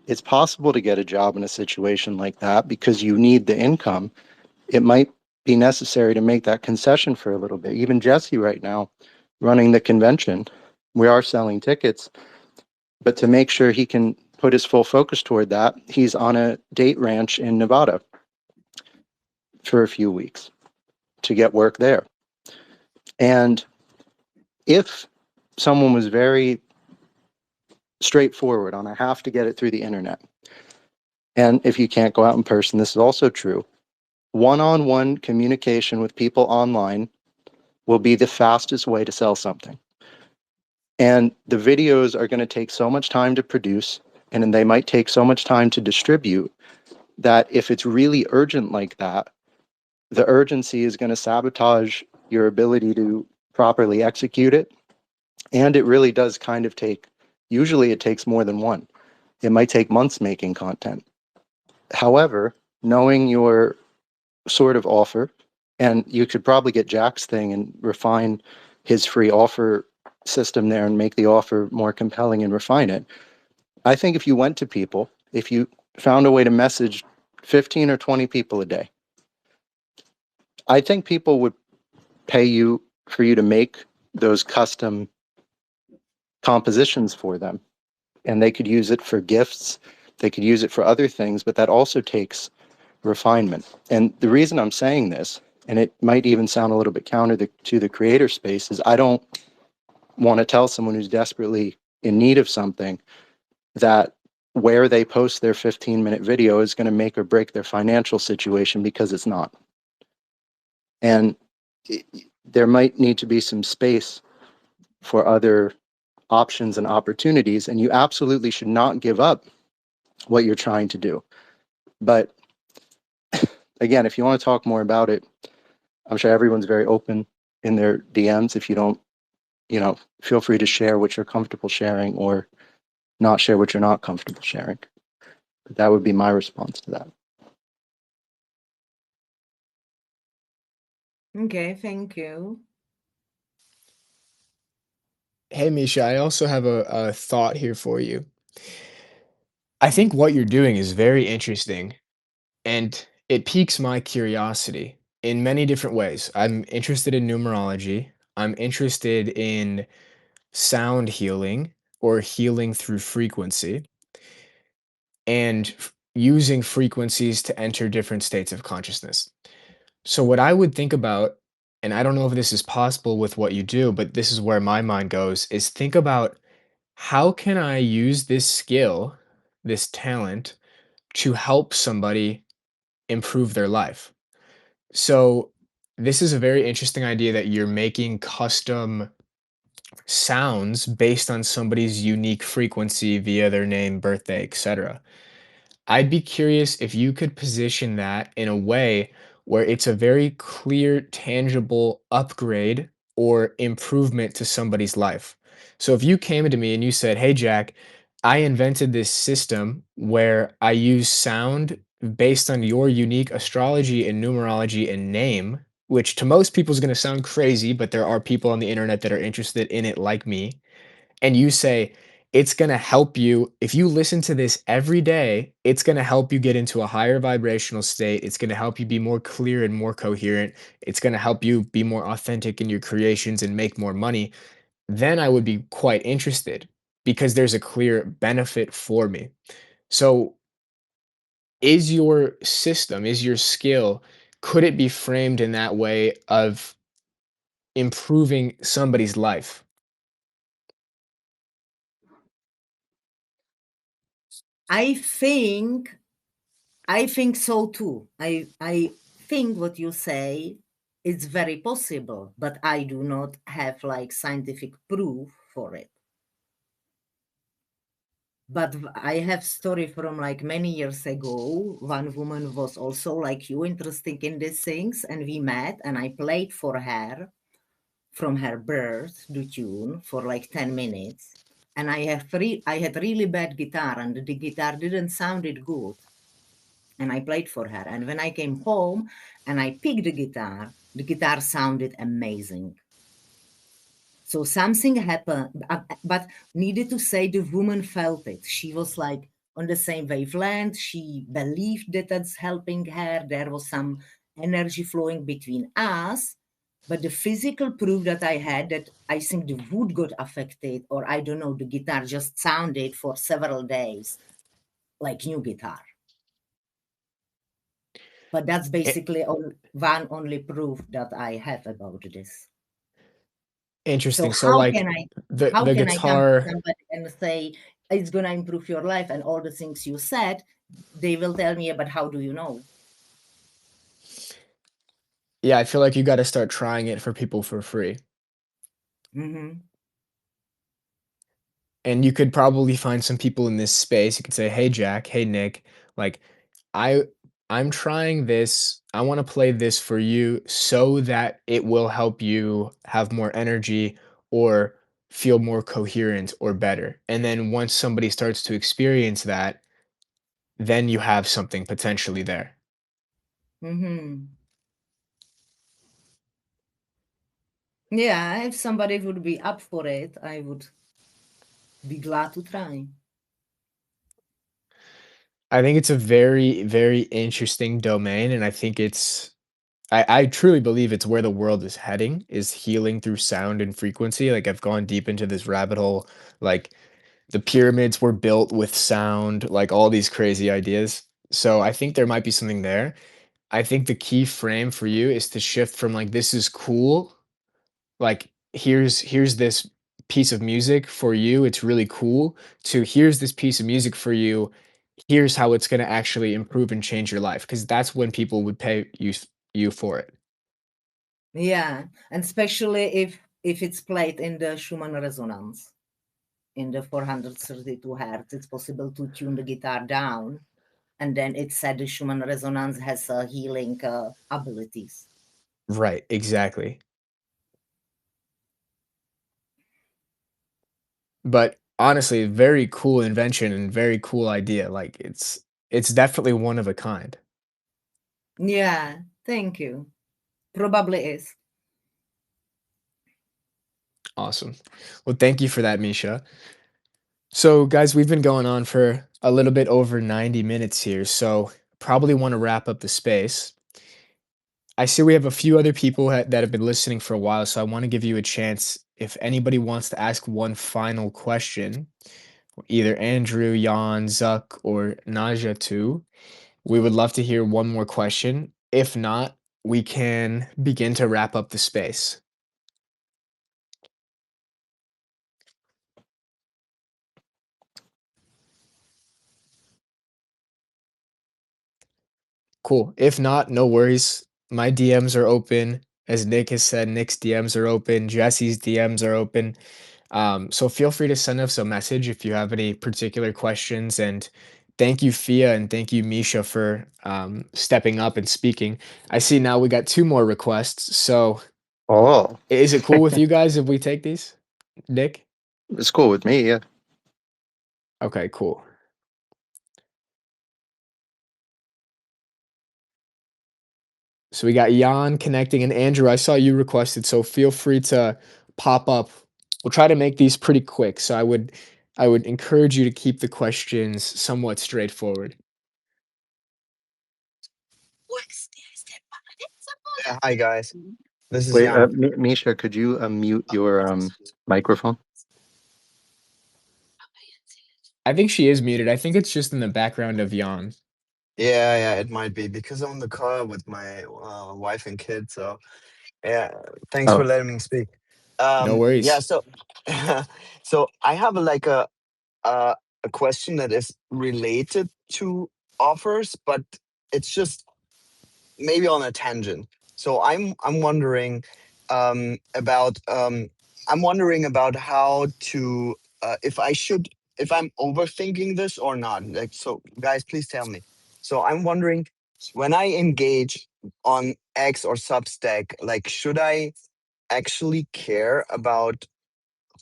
it's possible to get a job in a situation like that because you need the income, it might be necessary to make that concession for a little bit. Even Jesse right now running the convention, we are selling tickets, but to make sure he can put his full focus toward that, he's on a date ranch in Nevada for a few weeks to get work there. And if someone was very straightforward on I have to get it through the internet, and if you can't go out in person, this is also true, one-on-one communication with people online will be the fastest way to sell something. And the videos are going to take so much time to produce, and they might take so much time to distribute, that if it's really urgent like that, the urgency is going to sabotage your ability to properly execute it. And it really does kind of take, usually it takes more than one. It might take months making content. However, knowing your sort of offer, and you could probably get Jack's thing and refine his free offer system there and make the offer more compelling and refine it. I think if you went to people, if you found a way to message 15 or 20 people a day, I think people would pay you for you to make those custom compositions for them. And they could use it for gifts, they could use it for other things, but that also takes refinement. And the reason I'm saying this, and it might even sound a little bit counter to the creator space, is I don't want to tell someone who's desperately in need of something that where they post their 15-minute video is going to make or break their financial situation, because it's not. And there might need to be some space for other options and opportunities, and you absolutely should not give up what you're trying to do. But again, if you want to talk more about it, I'm sure everyone's very open in their DMs. If you don't, feel free to share what you're comfortable sharing or not share what you're not comfortable sharing. But that would be my response to that.
Okay, thank you.
Hey, Misha, I also have a thought here for you. I think what you're doing is very interesting and it piques my curiosity in many different ways. I'm interested in numerology. I'm interested in sound healing or healing through frequency and using frequencies to enter different states of consciousness. So, what I would think about, and I don't know if this is possible with what you do, but this is where my mind goes, is think about how can I use this skill, this talent, to help somebody improve their life? So, this is a very interesting idea that you're making custom sounds based on somebody's unique frequency via their name, birthday, etc. I'd be curious if you could position that in a way where it's a very clear, tangible upgrade or improvement to somebody's life. So if you came to me and you said, "Hey, Jack, I invented this system where I use sound based on your unique astrology and numerology and name," which to most people is going to sound crazy, but there are people on the internet that are interested in it like me, and you say, it's going to help you if you listen to this every day, it's going to help you get into a higher vibrational state, it's going to help you be more clear and more coherent, it's going to help you be more authentic in your creations and make more money, then I would be quite interested because there's a clear benefit for me. So is your system, is your skill, could it be framed in that way of improving somebody's life?
I think so too. I think what you say is very possible, but I do not have like scientific proof for it. But I have story from like many years ago. One woman was also like you, interested in these things, and we met, and I played for her from her birth the tune for like 10 minutes. And I had really bad guitar, and the guitar didn't sounded good. And I played for her. And when I came home and I picked the guitar sounded amazing. So something happened, but needed to say the woman felt it. She was like on the same wavelength. She believed that that's helping her. There was some energy flowing between us. But the physical proof that I had, that I think the wood got affected, or I don't know, the guitar just sounded for several days like new guitar. But that's basically one only proof that I have about this.
Interesting.
So
So like
how
the
can I come to
guitar,
somebody and say it's gonna improve your life and all the things you said? They will tell me, but how do you know?
yeah, I feel like you got to start trying it for people for free.
Mm-hmm.
And you could probably find some people in this space. You could say, "Hey Jack, hey Nick, like I I'm trying this. I want to play this for you so that it will help you have more energy or feel more coherent or better." And then once somebody starts to experience that, then you have something potentially there.
Mm-hmm. Yeah, if somebody would be up for it, I would be glad to try.
I think it's a very, very interesting domain, and I think I truly believe it's where the world is heading, is healing through sound and frequency. Like I've gone deep into this rabbit hole, like the pyramids were built with sound, like all these crazy ideas. So I think there might be something there. I think the key frame for you is to shift from like this is cool, like here's this piece of music for you, it's really cool, to here's this piece of music for you, here's how it's going to actually improve and change your life, because that's when people would pay you for it.
Yeah, and especially if it's played in the Schumann resonance, in the 432 hertz, it's possible to tune the guitar down, and then it said the Schumann resonance has healing abilities.
Right, exactly. But honestly, very cool invention and very cool idea. Like it's definitely one of a kind.
Yeah, thank you. Probably is.
Awesome. Well, thank you for that, Misha. So, guys, we've been going on for a little bit over 90 minutes here, so probably want to wrap up the space. I see we have a few other people that have been listening for a while, so I want to give you a chance if anybody wants to ask one final question, either Andrew, Jan, Zuck, or Naja too. We would love to hear one more question. If not, we can begin to wrap up the space. Cool. If not, no worries. My DMs are open. As Nick has said, Nick's DMs are open. Jesse's DMs are open. So feel free to send us a message if you have any particular questions. And thank you, Fia, and thank you, Misha, for stepping up and speaking. I see now we got two more requests. So
Oh,
is it cool with you guys if we take these, Nick?
it's cool with me. Yeah.
Okay, cool. So we got Jan connecting, and Andrew, I saw you requested, so feel free to pop up. We'll try to make these pretty quick, so I would encourage you to keep the questions somewhat straightforward.
Yeah, hi guys. This is
Wait,
Jan.
Misha, could you mute your microphone?
I think she is muted. I think it's just in the background of Jan.
Yeah, yeah, it might be because I'm in the car with my wife and kids. So yeah, thanks for
Oh,
letting me speak.
No
Yeah,
worries.
so so I have uh, a question that is related to offers, but it's just maybe on a tangent. So I'm wondering about I'm wondering about how to if I should if I'm overthinking this or not. Like, so guys, please tell me. So I'm wondering, when I engage on X or Substack, like, should I actually care about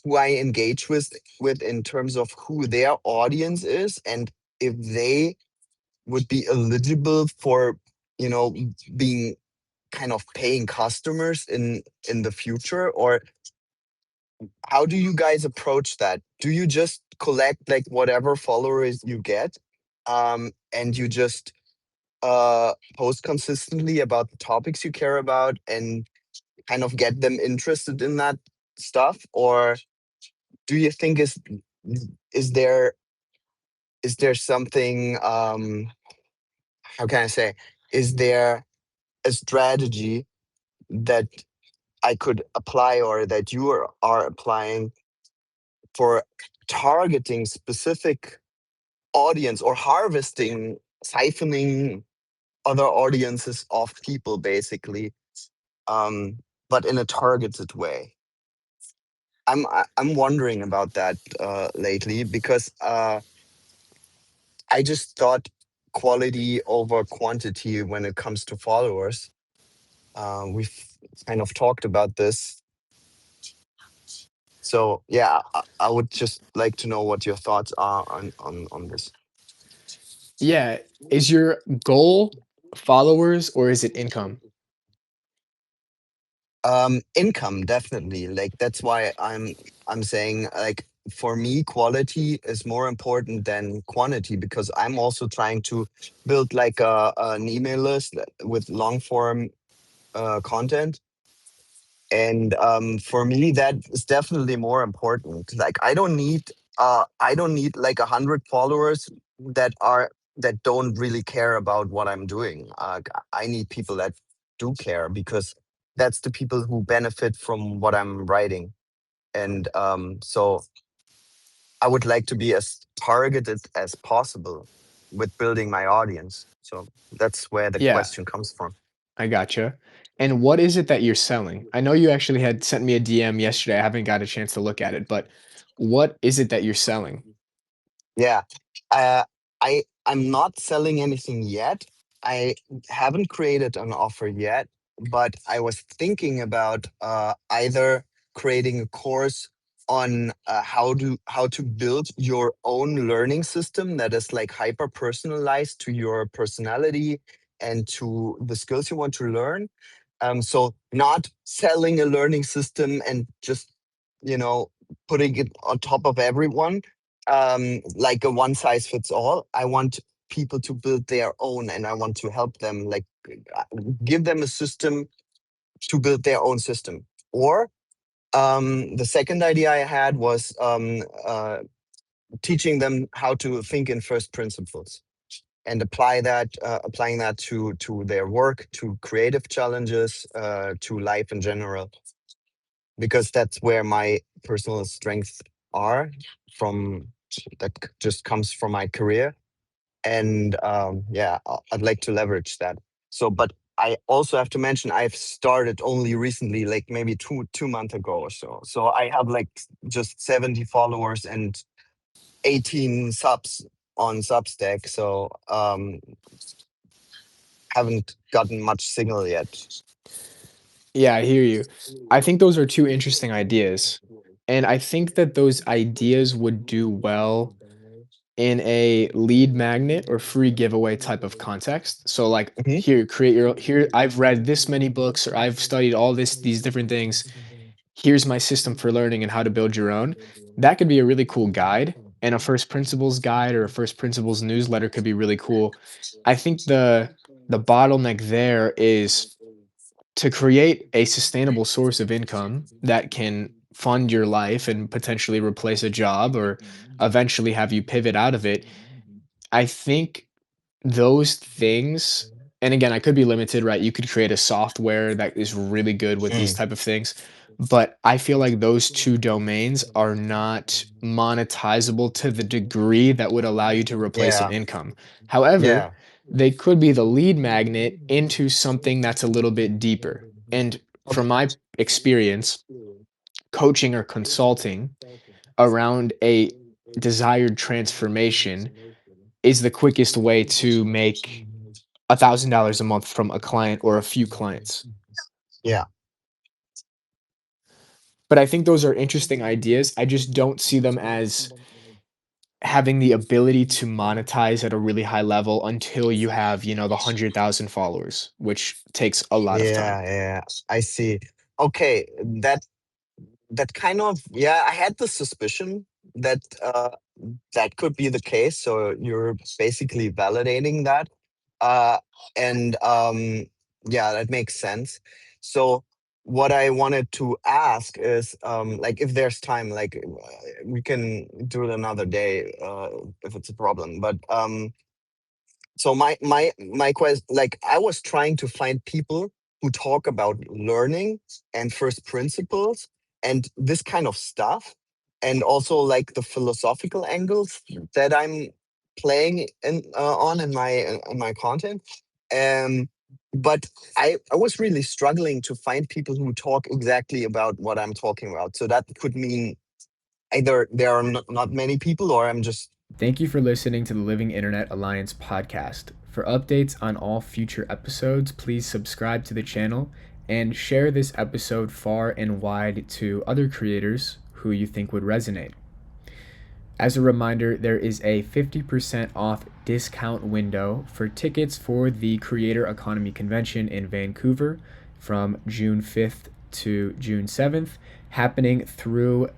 who I engage with in terms of who their audience is, and if they would be eligible for, being kind of paying customers in the future? Or how do you guys approach that? Do you just collect like whatever followers you get, and you just post consistently about the topics you care about and kind of get them interested in that stuff? Or do you think is there is there something, how can I say, is there a strategy that I could apply, or that you are applying, for targeting specific audience, or harvesting, siphoning other audiences of people, basically, um, but in a targeted way? I'm wondering about that lately, because I just thought quality over quantity when it comes to followers. We've kind of talked about this. So yeah, I would just like to know what your thoughts are on this.
Yeah. Is your goal followers or is it income?
Income, definitely. Like, that's why I'm saying, like, for me, quality is more important than quantity, because I'm also trying to build like an email list with long form content. And for me, that is definitely more important. Like, I don't need like 100 followers that don't really care about what I'm doing. I need people that do care, because that's the people who benefit from what I'm writing. And so I would like to be as targeted as possible with building my audience. So that's where the
Yeah,
question comes from.
I gotcha. And what is it that you're selling? I know you actually had sent me a DM yesterday. I haven't got a chance to look at it, but what is it that you're selling?
Yeah. Uh, I'm not selling anything yet. I haven't created an offer yet, but I was thinking about either creating a course on how to build your own learning system that is like hyper personalized to your personality and to the skills you want to learn. So not selling a learning system and just, you know, putting it on top of everyone, like a one size fits all. I want people to build their own, and I want to help them, like, uh, give them a system to build their own system. Or the second idea I had was teaching them how to think in first principles and applying that to their work, to creative challenges, to life in general, because that's where my personal strengths are from. Just comes from my career. And yeah, I'd like to leverage that. So, but I also have to mention, I've started only recently, like maybe two months ago or so. So I have like just 70 followers and 18 subs on Substack. So haven't gotten much signal yet.
Yeah, I hear you. I think those are two interesting ideas. And I think that those ideas would do well in a lead magnet or free giveaway type of context. So like
Hmm.
here, create your here I've read this many books or I've studied all these different things. Here's my system for learning and how to build your own. That could be a really cool guide. And a first principles guide or a first principles newsletter could be really cool. I think the bottleneck there is to create a sustainable source of income that can fund your life and potentially replace a job or eventually have you pivot out of it. I think those things, and again, I could be limited, right? You could create a software that is really good with these
Mm,
type of things, but I feel like those two domains are not monetizable to the degree that would allow you to replace an
yeah,
income. However,
yeah,
they could be the lead magnet into something that's a little bit deeper. And from my experience, coaching or consulting around a desired transformation is the quickest way to make $1,000 a month from a client or a few clients.
yeah,
But I think those are interesting ideas. I just don't see them as having the ability to monetize at a really high level until you have, the 100,000 followers, which takes a lot of time.
yeah. I see. Okay, that kind of, yeah, I had the suspicion that that could be the case. So you're basically validating that. Uh, and yeah, that makes sense. So what I wanted to ask is, like, if there's time, like, we can do it another day if it's a problem. But so my question, like, I was trying to find people who talk about learning and first principles and this kind of stuff, and also like the philosophical angles that I'm playing on in my content. um but I was really struggling to find people who talk exactly about what I'm talking about, so that could mean either there are not many people, or I'm just
Thank you for listening to the Living Internet Alliance podcast. For updates on all future episodes, please subscribe to the channel and share this episode far and wide to other creators who you think would resonate. As a reminder, there is a 50% off discount window for tickets for the Creator Economy Convention in Vancouver from June 5th to June 7th, happening through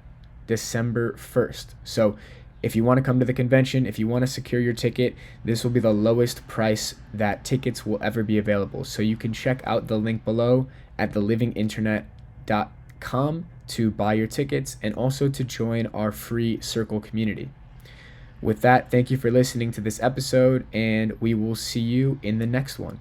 December 1st. So if you want to come to the convention, if you want to secure your ticket, this will be the lowest price that tickets will ever be available. So you can check out the link below at thelivinginternet.com to buy your tickets and also to join our free circle community. With that, thank you for listening to this episode, and we will see you in the next one.